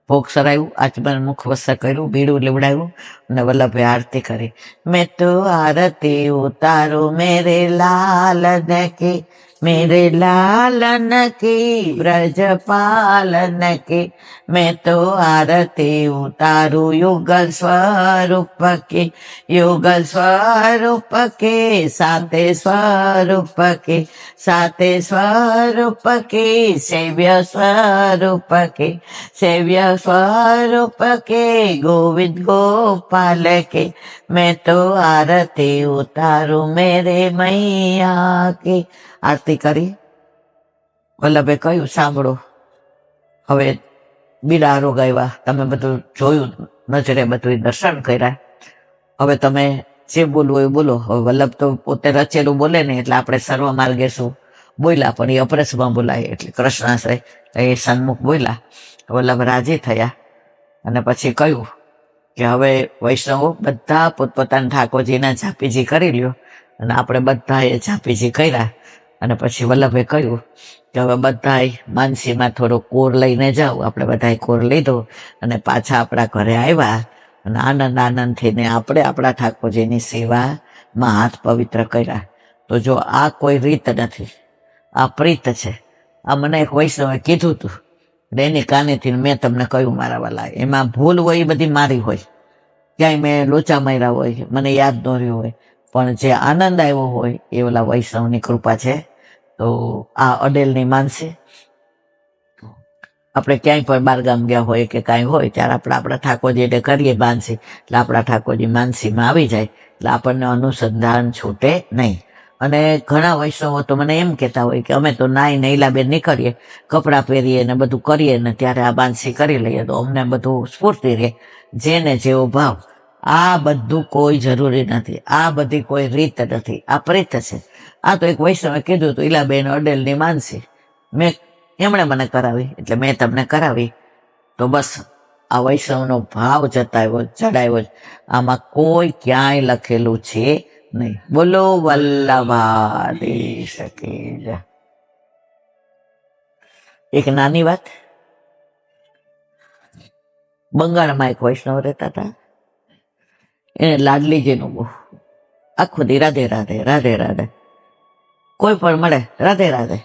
ભોગ સરાયું, આચમન મુખ વસ્ત્ર કર્યું, બીડું લેવડાવ્યું અને વલ્લભે આરતી કરી. મેં તો આરતી ઉતારું મેરે લાલન કી, मेरे लालन की ब्रजपालन की, मैं तो आरती उतारू युगल स्वरूप के, युगल स्वरूप के, साते स्वरूप के, साते स्वरूप के, सेव्य स्वरूप के, सेव्य स्वरूप के, गोविंद गोपाल के, मैं तो आरती उतारू मेरे मैया की. આરતી કરી. વલ્લભે કહ્યું સાંભળો, હવે બીડા રોગાવ્યા, તમે બધું જોયું, નજરે બધું દર્શન કર્યા, હવે તમે જે બોલવું એ બોલો. હવે વલ્લભ તો પોતે રચેલું બોલે ને, એટલે આપણે સર્વ માર્ગે શું બોલ્યા, પણ એ અપરેશમાં બોલાય, એટલે કૃષ્ણાશ્રય એ સન્મુખ બોલ્યા. વલ્લભ રાજી થયા અને પછી કહ્યું કે હવે વૈષ્ણવો બધા પોતપોતાના ઠાકોરજીના ઝાપીજી કરી લ્યો, અને આપણે બધાએ ઝાપીજી કર્યા. અને પછી વલ્લભે કહ્યું કે હવે બધાએ માનસીમાં થોડો કોર લઈને જાઓ. આપણે બધાએ કોર લીધો અને પાછા આપણા ઘરે આવ્યા અને આનંદ આનંદથી ને આપણે આપણા ઠાકોરજીની સેવામાં હાથ પવિત્ર કર્યા. તો જો આ કોઈ રીત નથી, આ પ્રીત છે. આ મને એક વૈષ્ણવે કીધું હતું, એની કાનેથી મેં તમને કહ્યું મારા વાલા, એમાં ભૂલ હોય એ બધી મારી હોય, ક્યાંય મેં લોચા માર્યા હોય, મને યાદ ન રહ્યું હોય, પણ જે આનંદ આવ્યો હોય એ ઓલા વૈષ્ણવની કૃપા છે. તો આ અડેલની માનસી, આપણે ક્યાંય પણ બારગામ ગયા હોય કે કાંઈ હોય ત્યારે આપણે આપણા ઠાકોરજીને કરીએ માનસી, એટલે આપણા ઠાકોરજી માનસીમાં આવી જાય, એટલે આપણને અનુસંધાન છૂટે નહીં. અને ઘણા વૈષ્ણવો તો મને એમ કહેતા હોય કે અમે તો નાઈ નૈલાબેન નીકળીએ, કપડાં પહેરીએ ને બધું કરીએ ને ત્યારે આ માનસી કરી લઈએ, તો અમને બધું સ્ફૂર્તિ રહે, જેને જેવો ભાવ. આ બધું કોઈ જરૂરી નથી, આ બધી કોઈ રીત નથી, આ પ્રીત છે. આ તો એક વૈષ્ણવે કીધું હતું, ઈલાબેન અડેલની માનસી, એમણે મને કરાવી એટલે મેં તમને કરાવી. તો બસ આ વૈષ્ણવનો ભાવ જતાવ્યો, ચડાવ્યો, આમાં કોઈ ક્યાંય લખેલું છે નહીં. બોલો વલ્લભાધીશ કી જય. એક નાની વાત, બંગાળમાં એક વૈષ્ણવ રહેતા હતા, એને લાડલીજીનું બહુ, આખો દી રાધે રાધે રાધે રાધે, કોઈ પણ મળે રાધે રાધે,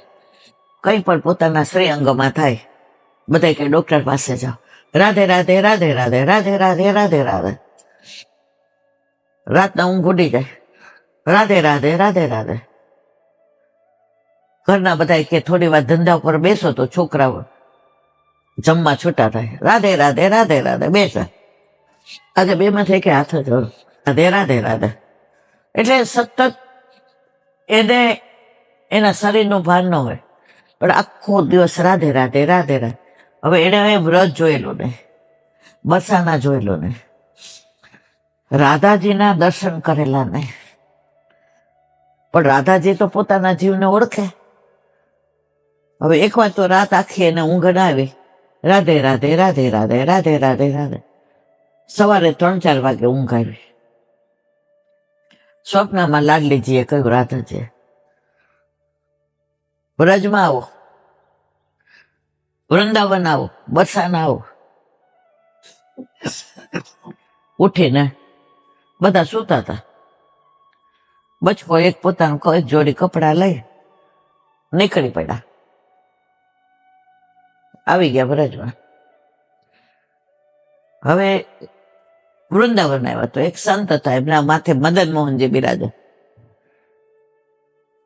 કઈ પણ પોતાના શ્રી અંગમાં થાય, બધા કે ડોક્ટર પાસે જાઓ, રાધે રાધે રાધે રાધે રાધે રાધે રાધે રાધે. રાતના ઊંઘ ઉડી જાય, રાધે રાધે રાધે રાધે. ઘરના બધા કે થોડી વાર ધંધા ઉપર બેસો તો છોકરાઓ જમવા છૂટા થાય, રાધે રાધે રાધે રાધે બેસા. આજે બે માં થઈ કે હાથ જોડો, રાધે રાધે રાધે. એટલે સતત એને એના શરીરનું ભાન ન હોય, પણ આખો દિવસ રાધે રાધે રાધે રાધે. હવે એને વ્રત જોયેલું નહીં, બરસાના જોયેલું નહીં, રાધાજીના દર્શન કરેલા નહીં. પણ રાધાજી તો પોતાના જીવને ઓળખે. હવે એક વાર તો રાત આખી એને ઊંઘ ના આવી, રાધે રાધે રાધે રાધે રાધે રાધે રાધે. સવારે 3-4 વાગે ઊંઘ આવી. સ્વપ્નમાં લાડલીજીએ કહ્યું, રાધાજી વ્રજમાં આવો, વૃંદાવન આવો, બરસાના આવો. ઉઠીને બધા સૂતા હતા. બચકો એક પોતાનું એક જોડી કપડા લઈ નીકળી પડ્યા, આવી ગયા વ્રજમાં. હવે વૃંદાવન આવ્યા તો એક સંત હતા, એમના માથે મદન મોહનજી બિરાજે.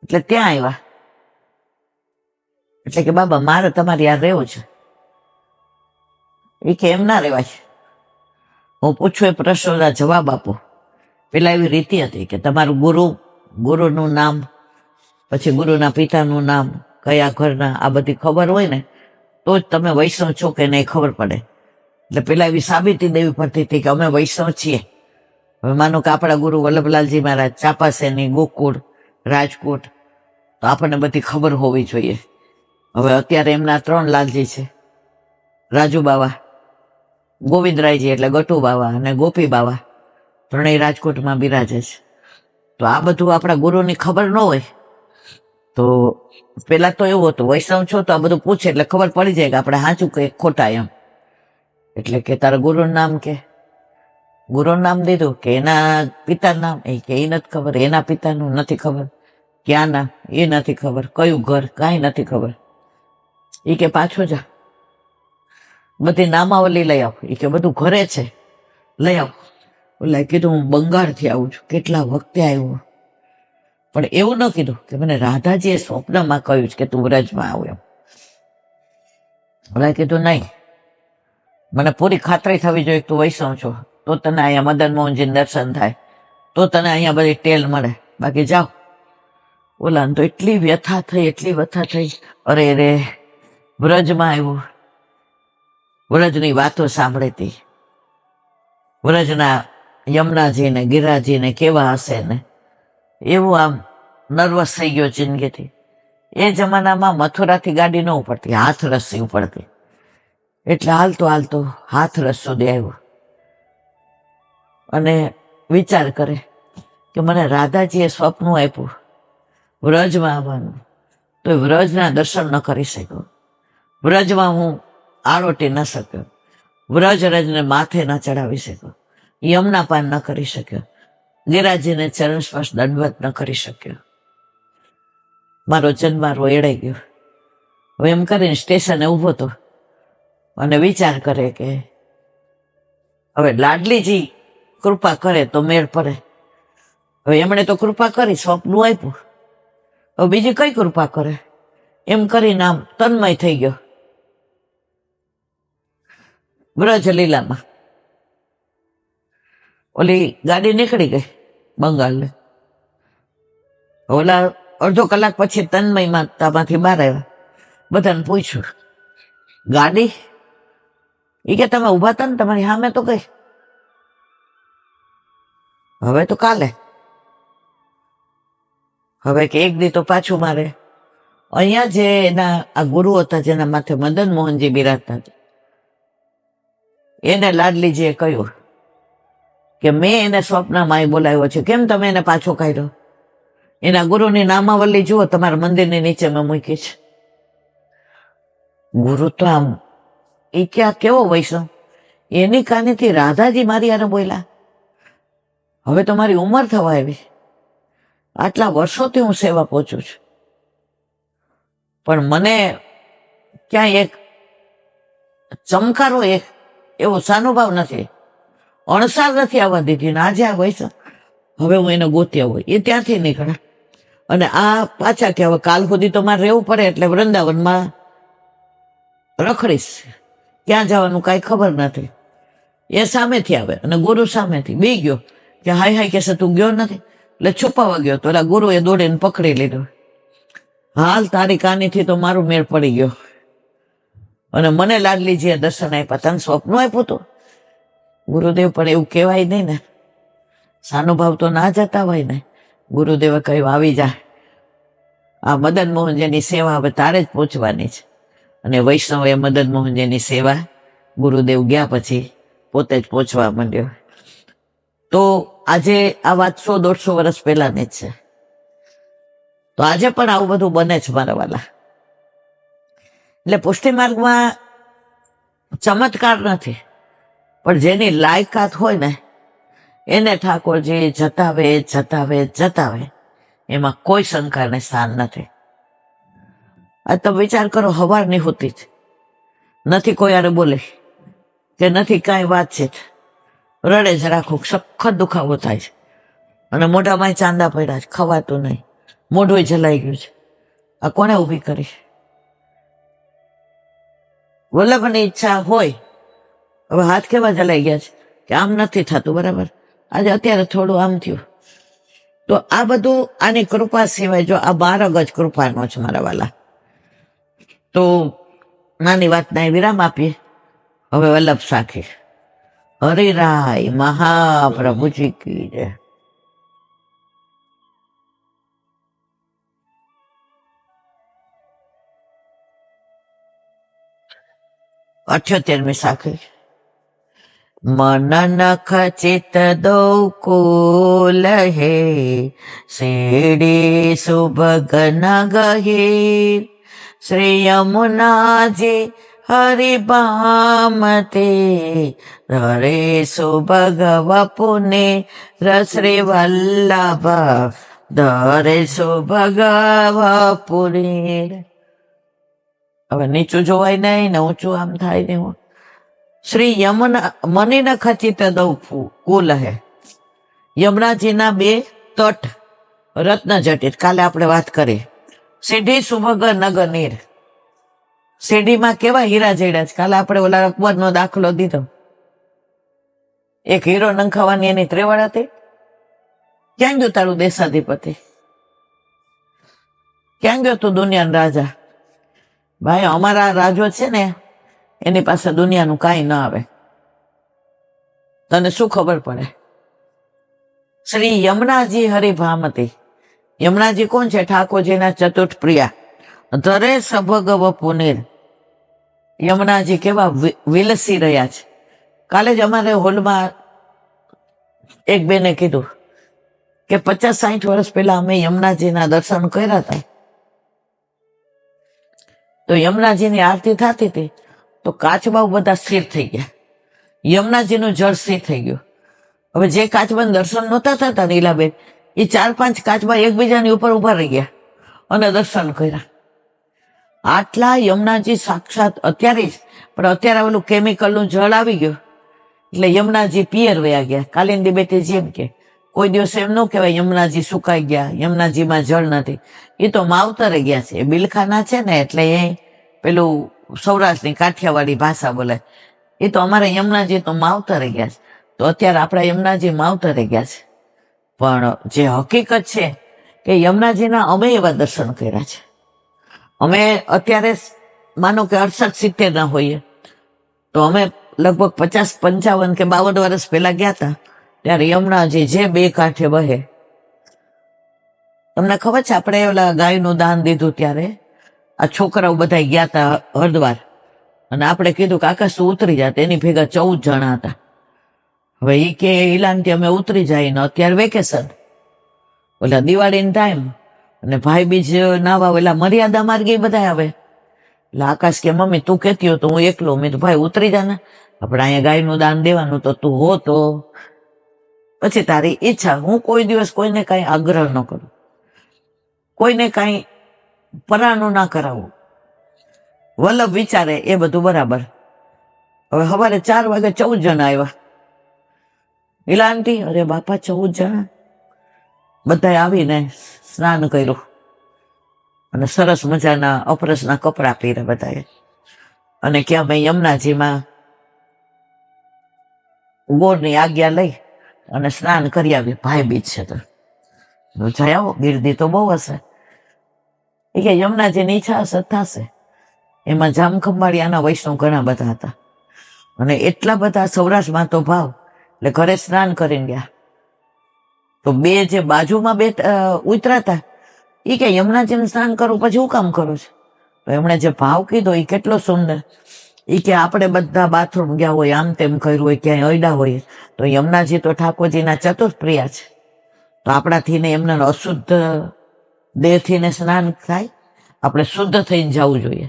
એટલે ત્યાં આવ્યા. એટલે કે બાબા મારે તમારી યાર રહેવું છે. એ કે એમ ના રહેવાય, હું પૂછું એ પ્રશ્નોના જવાબ આપો. પેલા એવી રીતિ હતી કે તમારું ગુરુનું નામ, પછી ગુરુના પિતાનું નામ, કયા ઘરના, આ બધી ખબર હોય ને તો જ તમે વૈષ્ણવ છો કે નહીં ખબર પડે. એટલે પેલા એવી સાબિતી દેવી પડતી હતી કે અમે વૈષ્ણવ છીએ. હવે માનો કે આપણા ગુરુ વલ્લભલાલજી મહારાજ ચાપાસેની, ગોકુળ, રાજકોટ, તો આપણને બધી ખબર હોવી જોઈએ. હવે અત્યારે એમના 3 લાલજી છે, રાજુ બાવા, ગોવિંદરાયજી એટલે ગટુ બાવા અને ગોપી બાવા, ત્રણેય રાજકોટમાં બિરાજે છે. તો આ બધું આપણા ગુરુની ખબર ન હોય તો પેલા તો એવું હતું, વૈષ્ણવ છો તો આ બધું પૂછે એટલે ખબર પડી જાય કે આપણે સાચું કે ખોટા એમ. એટલે કે તારા ગુરુનું નામ કે, ગુરુનું નામ દીધું કે એના પિતાનું નામ, એ કે એ નથી ખબર, એના પિતાનું નથી ખબર, ક્યાં નામ એ નથી ખબર, કયું ઘર કાંઈ નથી ખબર. એ કે પાછો જા, બધી નામાવલી લઈ આવ. એ કે બધું ઘરે છે, લઈ આવ. ઓલા કીધું હું બંગાળથી આવું છું, કેટલા વખતે આવ્યો, પણ એવું ન કીધું કે મને રાધાજીએ સ્વપ્નમાં કહ્યું છે કે તું વ્રજમાં આવ એમ. ઓલા કીધું નહીં, મને પૂરી ખાતરી થવી જોઈએ તું વૈષ્ણવ છો, તો તને અહીંયા મદન મોહનજીને દર્શન થાય, તો તને અહીંયા બધી ટેલ મળે, બાકી જાઓ. ઓલા તો એટલી વ્યથા થઈ, એટલી વ્યથા થઈ. અરે રે, વ્રજમાં આવ્યું, વ્રજની વાતો સાંભળી. વ્રજના યમુનાજી ને ગિરિરાજી ને કેવા હશે ને, એવું આમ નર્વસ થઈ ગયો જિંદગીથી. એ જમાનામાં મથુરાથી ગાડી ન ઉપડતી, હાથરસથી ઉપડતી. એટલે હાલતો હાલતો હાથરસ સુધી આવ્યો અને વિચાર કરે કે મને રાધાજીએ સ્વપ્ન આપ્યું વ્રજમાં આવવાનું, તો વ્રજના દર્શન ન કરી શક્યો, વ્રજમાં હું આરોટી ન શક્યો, વ્રજરજને માથે ન ચડાવી શક્યો, યમુના પાન ન કરી શક્યો, ગિરિરાજીને ચરણ સ્પર્શ દંડવત ન કરી શક્યો. મારો જન્મારો એડાઈ ગયો. હવે એમ કરીને સ્ટેશને ઊભો હતો અને વિચાર કરે કે હવે લાડલીજી કૃપા કરે તો મેળ પડે. હવે એમણે તો કૃપા કરી, સ્વપ્ન આપ્યું, હવે બીજી કઈ કૃપા કરે? એમ કરીને આમ તન્મય થઈ ગયો વ્રજ લીલામાં. ઓલી ગાડી નીકળી ગઈ બંગાળને. ઓલા અડધો કલાક પછી તન્મય માતામાંથી બહાર આવ્યા. બધાને પૂછ્યું, ગાડી? એ કે તમે ઉભા હતા ને તમારી સામે તો ગઈ, હવે તો કાલે. હવે કે એક દી તો પાછું મારે. અહીંયા જે એના આ ગુરુ હતા જેના માથે મદન મોહનજી બિરાજતા હતા, એને લાડલીજીએ કહ્યું કે મેં એને સ્વપ્નમાં બોલાવ્યો છે, કેમ તમે એને પાછો કાઢ્યો? એના ગુરુની નામાવલી જુઓ, તમારા મંદિરની નીચે મેં મૂકી છે. ગુરુ તો આમ એ ક્યાં કેવો વૈષ્ણવ, એની કાનેથી રાધાજી મારી યાર બોલ્યા. હવે તો મારી ઉંમર થવા આવી, આટલા વર્ષોથી હું સેવા પહોંચું છું, પણ મને ક્યાંય એક ચમકારો એક એવો સાનુભાવ નથી, અણસાર નથી આવવા દીધી. ને આજે આ વૈષ્ણવ, હવે હું એને ગોત્યા હોય એ ત્યાંથી નીકળ્યા અને આ પાછા કે હવે કાલ સુધી તો મારે રહેવું પડે એટલે વૃંદાવનમાં રખડીશ. ક્યાં જવાનું કાંઈ ખબર નથી. એ સામેથી આવે અને ગુરુ સામેથી બી ગયો કે હાય હાય કહેશે તું ગયો નથી, એટલે છુપાવા ગયો તો ઓલા ગુરુએ દોડીને પકડી લીધો. હાલ તારી કાનીથી તો મારું મેળ પડી ગયો અને મને લાડલીજીએ દર્શન આપ્યા. તને સ્વપ્ન આપ્યું હતું ગુરુદેવ? પણ એવું કહેવાય નહીં ને, સાનુભાવ તો ના જતા હોય ને. ગુરુદેવે કહ્યું આવી જા, આ મદન મોહનજીની સેવા હવે તારે જ પહોંચવાની છે. અને વૈષ્ણવે મદન મોહનજીની સેવા ગુરુદેવ ગયા પછી પોતે જ પહોંચવા માંડ્યો. તો આજે આ વાત 100-150 વર્ષ પહેલાની જ છે. તો આજે પણ આવું બધું બને છે મારા વાલા. એટલે પુષ્ટિ માર્ગમાં ચમત્કાર નથી, પણ જેની લાયકાત હોય ને એને ઠાકોરજી જતાવે, એમાં કોઈ શંકાને સ્થાન નથી. આ તમે વિચાર કરો, હવારની હોતી જ નથી, કોઈ આરે બોલે કે નથી કાંઈ વાતચીત, રડે જ રાખું, સખત દુખાવો થાય છે અને મોઢામાં ચાંદા પડ્યા છે, ખવાતું નહીં, મોઢું જલાઈ ગયું છે. આ કોને ઊભી કરી? વલ્લભની ઈચ્છા હોય. હવે હાથ કેવા જલાઈ ગયા છે કે આમ નથી થતું, બરાબર, આજે અત્યારે થોડું આમ થયું. તો આ બધું આની કૃપા સિવાય, જો આ માર્ગ જ કૃપાનો છે મારા વાલા. તો નાની વાતના વિરામ આપીએ. હવે વલ્લભ સાખી હરિરાય મહાપ્રભુજી કી જય. 78મી સાખી. મન નખ ચિત દો કુલ હે, શેડી સુભગ ન ગહીર, શ્રી યમુનાજી હરિભામતે, ધરે સુભગ વપુને શ્રી વલ્લભ, ધરે સુભગ વપુને. હવે નીચું જોવાય નહીં ને ઊંચું આમ થાય નહીં. શ્રી યમુના મની ન ખચિત દૌ કુલ હે. યમુનાજીના 2 તટ રત્ન જટિત, કાલે આપણે વાત કરી. સીધી સુભગ નગર નીર, સીડીમાં કેવા હીરા જડ્યા છે. કાલે આપણે ઓલા અકબરનો દાખલો દીધો. એક હીરો નંખાવાની એની ત્રેવડ હતી. ક્યાં ગયો તારું દેશાધિપતિ? ક્યાં ગયો તું દુનિયાનો રાજા? ભાઈ, અમારા રાજો છે ને એની પાસે દુનિયાનું કાંઈ ન આવે, તને શું ખબર પડે? શ્રી યમુનાજી હરિભામતી. યમુનાજી કોણ છે? ઠાકોરજીના ચતુર્થ પ્રિયા. ધરે સભગ વપુનેર. યમુનાજી કેવા વિલસી રહ્યા છે. કાલે જ અમારે હોલમાં એક બેને કીધું કે 50-60 વર્ષ પહેલા અમે યમુનાજીના દર્શન કર્યા હતા. તો યમુનાજીની આરતી થતી હતી તો કાચબાઓ બધા સ્થિર થઈ ગયા. યમુનાજીનું જળ સ્થિર થઈ ગયું. હવે જે કાચબાને દર્શન નહોતા થતા નીલાબેન, એ 4-5 કાચબા એકબીજાની ઉપર ઉભા રહી ગયા અને દર્શન કર્યા. આટલા યમુનાજી સાક્ષાત અત્યારે જ, પણ અત્યારે ઓલું કેમિકલનું જળ આવી ગયું એટલે યમુનાજી પિયર વયા ગયા. કાલિંદી બેટી એમ કે કોઈ દિવસ એમ ન કહેવાય યમુનાજી સુકાઈ ગયા, યમુનાજીમાં જળ નથી. એ તો માવતરે ગયા છે. એ બિલખાના છે ને એટલે એ પેલું સૌરાષ્ટ્રની કાઠિયાવાડી ભાષા બોલે. એ તો અમારે યમુનાજી તો માવતરે ગયા છે. તો અત્યારે આપણા યમુનાજી માવતરે ગયા છે. પણ જે હકીકત છે કે યમુનાજીના અમે એવા દર્શન કર્યા છે. અમે અત્યારે માનો કે 68-70 ના હોઈએ તો અમે લગભગ 50-55 કે 52 વર્ષ પહેલા ગયા હતા. ત્યારે યમુનાજી જે 2 કાંઠે વહે. તમને ખબર છે આપણે ઓલા ગાયનું દાન દીધું ત્યારે આ છોકરાઓ બધા ગયા હતા હરિદ્વાર અને આપણે કીધું કે આકાશ તું ઉતરી જાત. એની ભેગા 14 જણા હતા. હવે એ કે ઈલાનથી અમે ઉતરી જાય ને અત્યારે વેકેશન, ઓલા દિવાળીનો ટાઈમ અને ભાઈ બીજ નાવા ઓલા મર્યાદા માર્ગે બધા આવે. એટલે આકાશ કે મમ્મી તું કહેતી હો તો હું એકલો. મેં તો ભાઈ ઉતરી જા ને, આપણે અહીંયા ગાયનું દાન દેવાનું તો તું હો તો પછી તારી ઈચ્છા. હું કોઈ દિવસ કોઈને કાંઈ આગ્રહ ન કરું, કોઈને કાંઈ પરાણું ના કરાવું. વલ્લભ વિચારે એ બધું બરાબર. હવે સવારે 4 વાગે 14 જણા આવ્યા. ઈલાનથી અરે બાપા 14 જણા. બધાએ આવીને સ્નાન કર્યું અને સરસ મજાના અપરસના કપડાં પહેર્યા બધાએ. અને કે અમે યમુનાજીમાં ગોરની આજ્ઞા લઈ અને સ્નાન કરી આવી, ભાઈ બીજ છે તો જઈ આવો, ગીરદી તો બહુ હશે. એ કે યમુનાજીની ઈચ્છા હશે થશે. એમાં જામખંભાળિયાના વૈષ્ણવ ઘણા બધા હતા અને એટલા બધા સૌરાષ્ટ્રમાં તો ભાવ એટલે ઘરે સ્નાન કરીને ગયા. તો બે જે બાજુમાં ઉતરા હતા એ કે યમુનાજીનું સ્નાન કરું પછી હું કામ કરું છું? તો એમણે જે ભાવ કીધો એ કેટલો સુંદર. એ કે આપણે બધા બાથરૂમ ગયા હોય, આમ તેમ કર્યું હોય, ક્યાંય અડ્યા હોય, તો યમુનાજી તો ઠાકોરજીના ચતુર્પ્રિય છે. તો આપણાથી ને એમના અશુદ્ધ દેહથી ને સ્નાન થાય, આપણે શુદ્ધ થઈને જવું જોઈએ.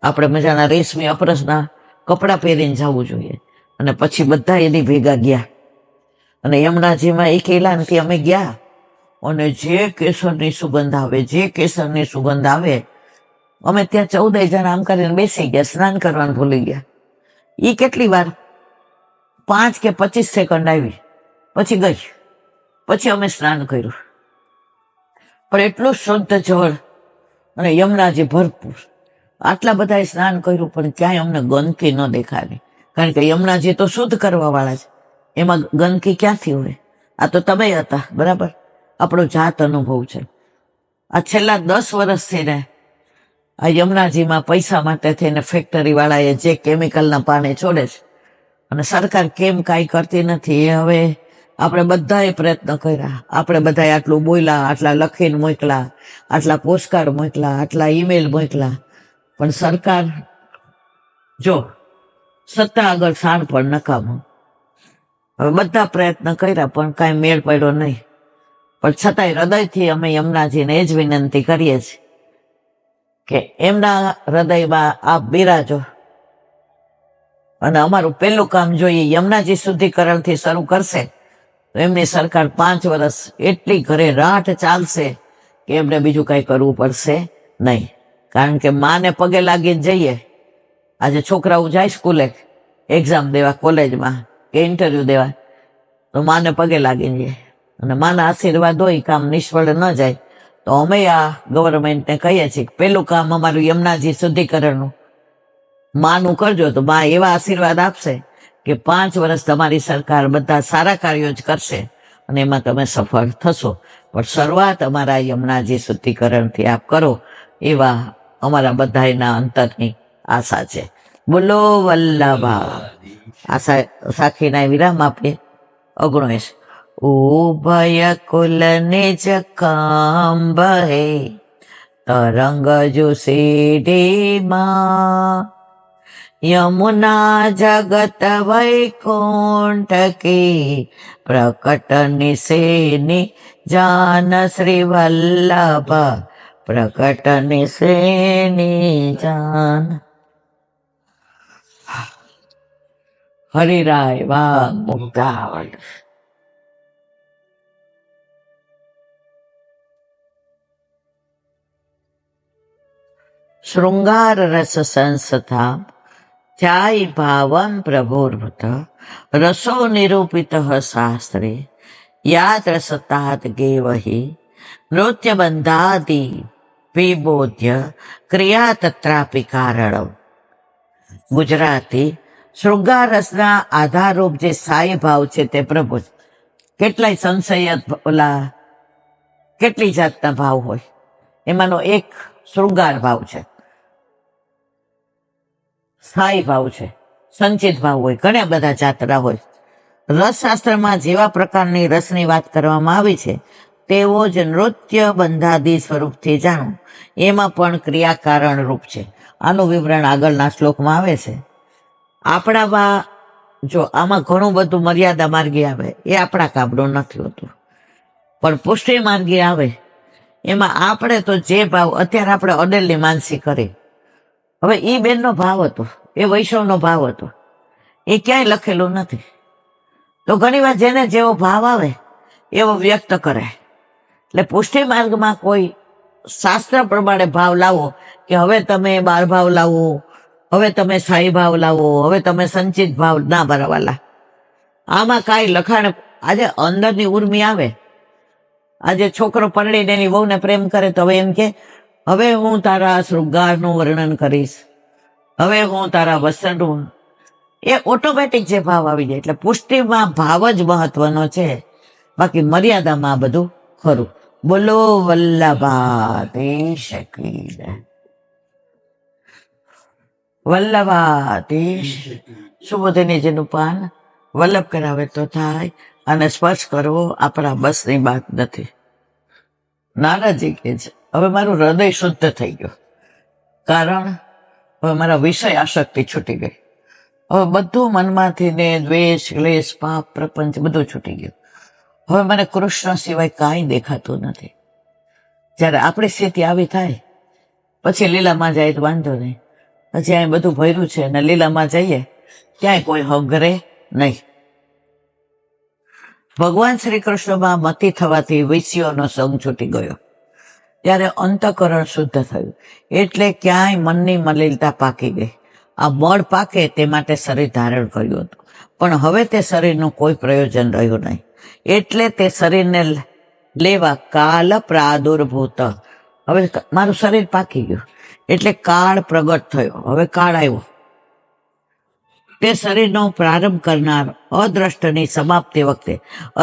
આપણે મજાના રેશમી અપરસના કપડાં પહેરીને જવું જોઈએ. અને પછી બધા એની ભેગા ગયા અને યમુનાજીમાં એક એલાનથી અમે ગયા અને જે કેસરની સુગંધ આવે, જે કેસરની સુગંધ આવે, અમે ત્યાં 14 જણા આમ કરીને બેસી ગયા, સ્નાન કરવાનું ભૂલી ગયા. એ કેટલી વાર 5 કે 25 સેકન્ડ આવી, પછી ગઈ, પછી અમે સ્નાન કર્યું. પણ એટલું શુદ્ધ જળ અને યમુનાજી ભરપૂર. આટલા બધાએ સ્નાન કર્યું પણ ક્યાંય અમને ગંદકી ન દેખાડી, કારણ કે યમુનાજી તો શુદ્ધ કરવા વાળા છે, એમાં ગંદકી ક્યાંથી હોય? આ તો તમે હતા, બરાબર, આપણો જાત અનુભવ છે. આ છેલ્લા 10 વર્ષથી ને આ યમુનાજીમાં પૈસા માટે થઈને ફેક્ટરી વાળાએ જે કેમિકલના પાણી છોડે છે અને સરકાર કેમ કાંઈ કરતી નથી, એ હવે આપણે બધાએ પ્રયત્ન કર્યા. આપણે બધાએ આટલું બોલ્યા, આટલા લખીને મોકલા, આટલા પોસ્ટકાર્ડ મોકલા, આટલા ઈમેલ મોકલા, પણ સરકાર જો સત્તા આગળ સાણ પણ નકામું. હવે બધા પ્રયત્ન કર્યા પણ કાંઈ મેળ પડ્યો નહીં. પણ છતાંય હૃદયથી અમે યમુનાજીને એ જ વિનંતી કરીએ છીએ કે એમના હૃદયમાં આપ બિરાજો અને અમારું પહેલું કામ જોઈએ યમુનાજી શુદ્ધિકરણથી શરૂ કરશે તો એમની સરકાર 5 વર્ષ એટલી ઘરે રાટ ચાલશે કે એમને બીજું કાંઈ કરવું પડશે નહીં. કારણ કે માને પગે લાગીને જઈએ. આજે છોકરાઓ જાય સ્કૂલે એક્ઝામ દેવા, કોલેજમાં કે ઇન્ટરવ્યુ દેવા, તો માને પગે લાગીને જાય અને માના આશીર્વાદ હોય, કામ નિષ્ફળ ન જાય. તો અમે આ ગવર્મેન્ટને કહીએ છીએ કે પહેલું કામ અમારું યમુનાજી શુદ્ધિકરણનું માનું કરજો, તો બા એવા આશીર્વાદ આપશે કે 5 વર્ષ તમારી સરકાર બધા સારા કાર્યો જ કરશે અને એમાં તમે સફળ થશો. પણ શરૂઆત અમારા યમુનાજી શુદ્ધિકરણથી આપ કરો, એવા અમારા બધાના અંતરની આશા છે. બોલો વલ્લભા. આશા સાખીના વિરામ આપીએ. 19 ઉભય કુલ નિજ કાંબહે તરંગ જો સીડીમાં યમુના જગત વૈકુંઠ કી પ્રકટ નિશેની જાન શ્રી વલ્લભ પ્રકટ નિશેની જાન. હરિરાય વાગ મુક્તાવળ. શૃંગાર રસ સંસ્થા ધ્યાય ભાવમ પ્રભુર્ભુત રસો નિરૂપિત શાસ્ત્રે યાત્ર સતાત ગેવહી નૃત્ય બંધાદિ વિબોધ્ય ક્રિયા તત્રાપી કારણમ. ગુજરાતી. શૃંગાર રસના આધારરૂપ જે સ્થાયી ભાવ છે તે પ્રભુ. કેટલાય સંશય કેટલી જાતના ભાવ હોય, એમાંનો એક શૃંગાર ભાવ છે, સ્થાયી ભાવ છે, સંચિત ભાવ હોય, ઘણા બધા જાતના હોય. રસશાસ્ત્રમાં જેવા પ્રકારની રસની વાત કરવામાં આવી છે તેવો જ નૃત્ય બંધાદી સ્વરૂપથી જાણો, એમાં પણ ક્રિયાકારણ રૂપ છે. આનું વિવરણ આગળના શ્લોકમાં આવે છે. આપણામાં જો આમાં ઘણું બધું મર્યાદા માર્ગી આવે, એ આપણા કામનું નથી હોતું, પણ પુષ્ટિ માર્ગી આવે એમાં આપણે તો જે ભાવ અત્યારે આપણે અડેલની માનસી કરી, હવે એ બેનનો ભાવ હતો, એ વૈષ્ણવનો ભાવ હતો, એ ક્યાંય લખેલું નથી. તો ઘણી વાર જેને જેવો ભાવ આવે એવો વ્યક્ત કરે. એટલે પુષ્ટિ માર્ગમાં કોઈ શાસ્ત્ર પ્રમાણે ભાવ લાવો કે હવે તમે 12 ભાવ લાવો, હવે તમે સ્થાયી ભાવ લાવો, હવે તમે સંચિત ભાવ ના ભરવાલા, આમાં કાંઈ લખાણ. આજે અંદરની ઉર્મી આવે. આજે છોકરો પરણીને એની વહુને પ્રેમ કરે તો હવે એમ કે હવે હું તારા શૃંગારનું વર્ણન કરીશ, હવે હું તારા વસનું, એ ઓટોમેટિક જે ભાવ આવી જાય. એટલે પુષ્ટિમાં ભાવ જ મહત્વનો છે, બાકી મર્યાદામાં આ બધું ખરું. બોલો વલ્લભાધીશ કી જય. વલ્લભાધીશ. સુબોધિનીજીનું પાન વલ્લભ કરાવે તો થાય, અને સ્પર્શ કરવો આપણા બસની વાત નથી. નારાજી કે છે હવે મારું હૃદય શુદ્ધ થઈ ગયું, કારણ હવે મારા વિષય આસક્તિ છૂટી ગઈ. હવે બધું મનમાંથી ને દ્વેષ, ક્લેશ, પાપ, પ્રપંચ બધું છૂટી ગયું. હવે મને કૃષ્ણ સિવાય કાંઈ દેખાતું નથી. જ્યારે આપણી સ્થિતિ આવી થાય પછી લીલામાં જાય તો વાંધો નહીં. પછી અહીં બધું ભર્યું છે ને લીલામાં જઈએ ક્યાંય કોઈ હગરે નહીં. ભગવાન શ્રી કૃષ્ણમાં મતિ થવાથી વિષયોનો સંગ છૂટી ગયો, ત્યારે અંતઃકરણ શુદ્ધ થયું. એટલે ક્યાંય મનની મલિનતા પાકી ગઈ. આ બળ પાકે તે માટે શરીર ધારણ કર્યું હતું, પણ હવે તે શરીરનું કોઈ પ્રયોજન રહ્યું નહીં. એટલે તે શરીરને લેવા કાલ પ્રાદુર્ભૂત. હવે મારું શરીર પાકી ગયું એટલે કાળ પ્રગટ થયો. હવે કાળ આવ્યો. તે શરીરનો પ્રારંભ કરનાર અદ્રષ્ટની સમાપ્તિ વખતે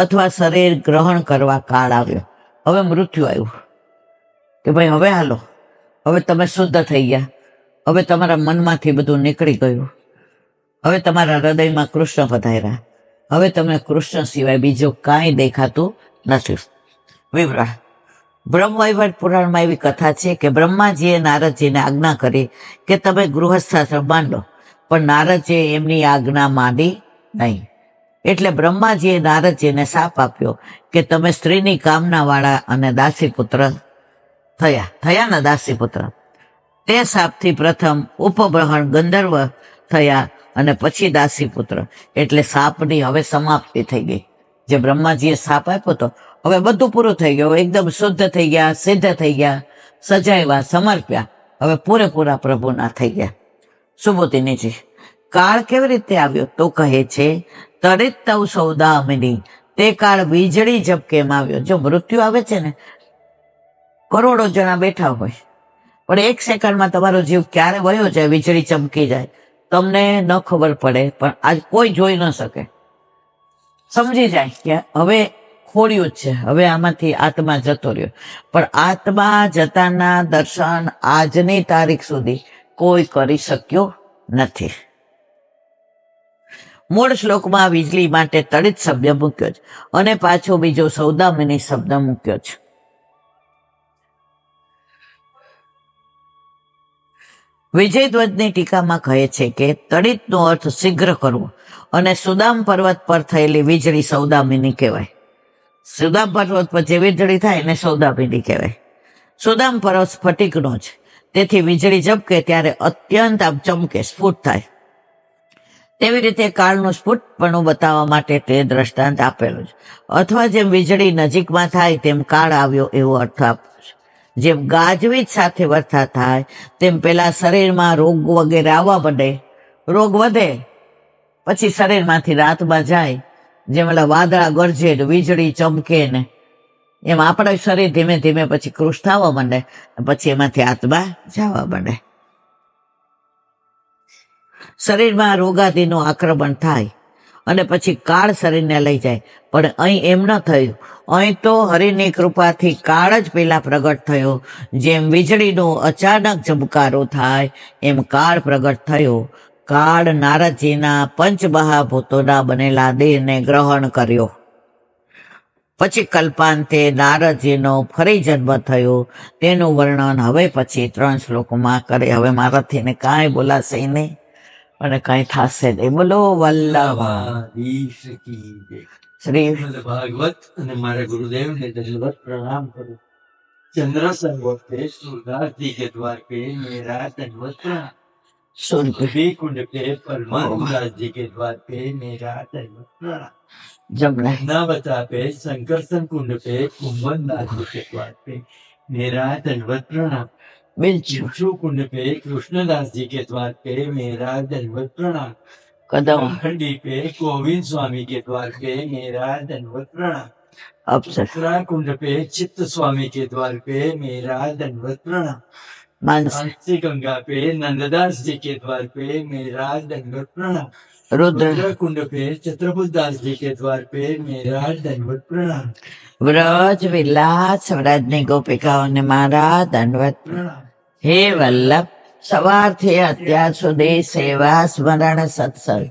અથવા શરીર ગ્રહણ કરવા કાળ આવ્યો. હવે મૃત્યુ આવ્યું કે ભાઈ હવે હાલો, હવે તમે શુદ્ધ થઈ ગયા, હવે તમારા મનમાંથી બધું નીકળી ગયું, હવે તમારા હૃદયમાં કૃષ્ણ પધાર્યા, હવે તમને કૃષ્ણ સિવાય બીજું કાંઈ દેખાતું નથી. વિવરણ. બ્રહ્મવૈવર્ત પુરાણમાં એવી કથા છે કે બ્રહ્માજીએ નારદજીને આજ્ઞા કરી કે તમે ગૃહસ્થાશ્રમ માંડો, પણ નારદજીએ એમની આજ્ઞા માંડી નહીં. એટલે બ્રહ્માજીએ નારદજીને શાપ આપ્યો કે તમે સ્ત્રીની કામનાવાળા અને દાસીપુત્ર થયા ને દાસીપુત્ર. તે શાપથી પ્રથમ ઉપબ્રહણ ગંધર્વ થયા અને પછી દાસીપુત્ર. એટલે શાપની હવે સમાપ્તિ થઈ ગઈ. જે બ્રહ્માજીએ શાપ આપ્યો હતો હવે બધું પૂરું થઈ ગયું. એકદમ શુદ્ધ થઈ ગયા, સિદ્ધ થઈ ગયા, સજાવ્યા, સમર્પ્યા, હવે પૂરેપૂરા પ્રભુના થઈ ગયા. સુબોધિનીજી. કાળ કેવી રીતે આવ્યો તો કહે છે તડિત તવ સૌદામિની. તે કાળ વીજળી ઝબકેમ આવ્યો. જો મૃત્યુ આવે છે ને, કરોડો જણા બેઠા હોય, પણ એક સેકન્ડમાં તમારો જીવ ક્યારે વયો જાય, વીજળી ચમકી જાય, તમને ન ખબર પડે. પણ આજ કોઈ જોઈ ન શકે. સમજી જાય કે હવે ખોડ્યું જ છે, હવે આમાંથી આત્મા જતો રહ્યો. પણ આત્મા જતાના દર્શન આજની તારીખ સુધી કોઈ કરી શક્યો નથી. મૂળ શ્લોકમાં વીજળી માટે તડિત શબ્દ મૂક્યો છે અને પાછો બીજો સૌદામિની શબ્દ મૂક્યો છે. વિજયધ્વજની ટીકામાં કહે છે કે તડિતનો અર્થ શીઘ્ર કરવો, અને સુદામ પર્વત પર થયેલી વીજળી સૌદામિની કહેવાય. સુદામ પર્વત પર જે વીજળી થાય એને સૌદામિની કહેવાય. સુદામ પર્વત સ્ફટિકનો છે, તેથી વીજળી ઝબકે ત્યારે અત્યંત આમ ચમકે, સ્ફુટ થાય. તેવી રીતે કાળનું સ્ફુટપણું બતાવવા માટે તે દ્રષ્ટાંત આપેલું છે. અથવા જેમ વીજળી નજીકમાં થાય તેમ કાળ આવ્યો એવો અર્થ આપ્યો છે. જેમ ગાજવીજ સાથે વરસાદ થાય તેમ પેલા શરીરમાં રોગ વગેરે આવવા માંડે, રોગ વધે, પછી શરીરમાંથી રાતમાં જાય. જેમ ઓલા વાદળા ગરજે, વીજળી ચમકે ને, એમ આપણા શરીર ધીમે ધીમે પછી કૃશ થવા માંડે, પછી એમાંથી આત્મા જવા માંડે. શરીરમાં રોગાદીનું આક્રમણ થાય અને પછી કાળ શરીરને લઈ જાય. પણ અહીં એમ ન થયું. અહીં તો હરિની કૃપાથી કાળ જ પેલા પ્રગટ થયો. જેમ વીજળીનો અચાનક ઝબકારો થાય એમ કાળ પ્રગટ થયો. કાળ નારદજીના પંચમહાભૂતોના બનેલા દેહને ગ્રહણ કર્યો. પછી કલ્પાંતે નારદજીનો ફરી જન્મ થયો. તેનું વર્ણન હવે પછી 3 શ્લોકમાં કરે. હવે મારાથી ને કાંઈ બોલાશે નહીં અને કાંઈ થશે નહીં. બોલો વલ્લભા ઈશ કી જય. શ્રી શ્રીમદ ભાગવત અને મારા गुरुदेवને दंडवत प्रणाम करूं. चंद्र संगोष्ठे सूरदास जी के द्वार पे मेरा दंडवत प्रणाम. સુરભી कुंड पे परमात्मा जी के द्वार पे मेरा दंडवत प्रणाम. જમણે नावता पे संकर्षण कुंड पे कुंभन दास जी के द्वार पे मेरा दंडवत प्रणाम. બિલચું शिशु कुंड पे कृष्णदास जी के द्वार पे मेरा दंडवत प्रणाम. કદમ खंडी पे गोविंद स्वामी के द्वार पे मेरा दंडवत प्रणाम. અપ્સર उत्तराखंड पे चित्त स्वामी के द्वार पे मेरा दंडवत प्रणाम. मानसी गंगा पे नंददास जी के द्वार पे मेरा दंडवत प्रणाम। रुद्र रुद्रकुंड पे छत्रपति दास जी के द्वार पे मेरा दंडवत प्रणाम। વ્રજ વિલાસ વ્રજની ગોપિકાઓને મારા દંડવત प्रणाम। હે વલ્લભ સવારથી અત્યાર સુધી સેવા સ્મરણ સત્સંગ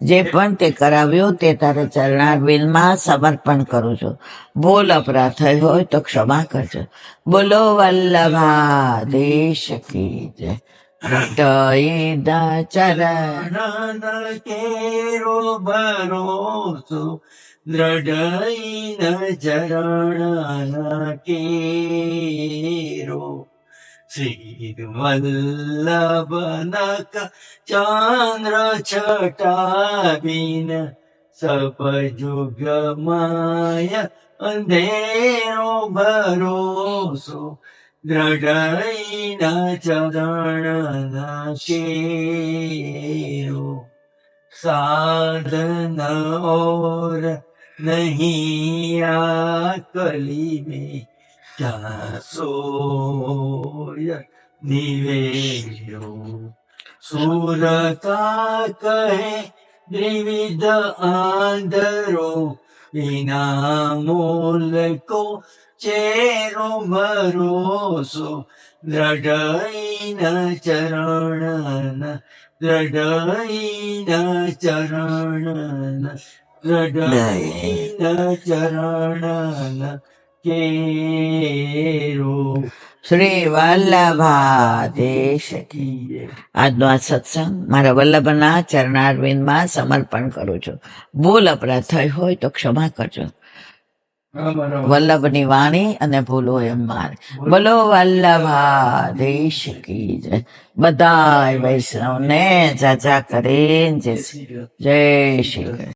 જે પણ તે કરાવ્યું તે તારે ચરણારવિંદમાં સમર્પણ કરું છું. ભૂલ અપરાધ થઈ હોય તો ક્ષમા કરજો. બોલો વલ્લભાધીશ કી જય. હૃદય ચરણ ચરણ કેરો ભરોસો દ્રઢઈન ચરણ કેરો શ્રી વલ્લભનક ચંદ્ર છટાવીન સબ જુગ માય અંધેરો ભરોસો દ્રઢઈન ચરણ કેરો साधन और नहीं आकली में क्या सोय निवेरो सूर का कहे त्रिविध आंधरो बिना मूल को चेरो भरोसो દ્રઢઈન ચરણ દ્રઢઈન ચરણ દ્રઢઈન ચરણ કેરો. શ્રી વલ્લભાધીશ કી જય. આજનો આ સત્સંગ મારા વલ્લભના ચરણારવિંદમાં સમર્પણ કરું છું. ભૂલ અપરાધ થઈ હોય તો ક્ષમા કરજો. વલ્લભની વાણી અને ભૂલો એમ મારે. બોલો વલ્લભાધીશ કી જય. બધાય વૈષ્ણવને જાજા કરીને જય શ્રી કૃષ્ણ.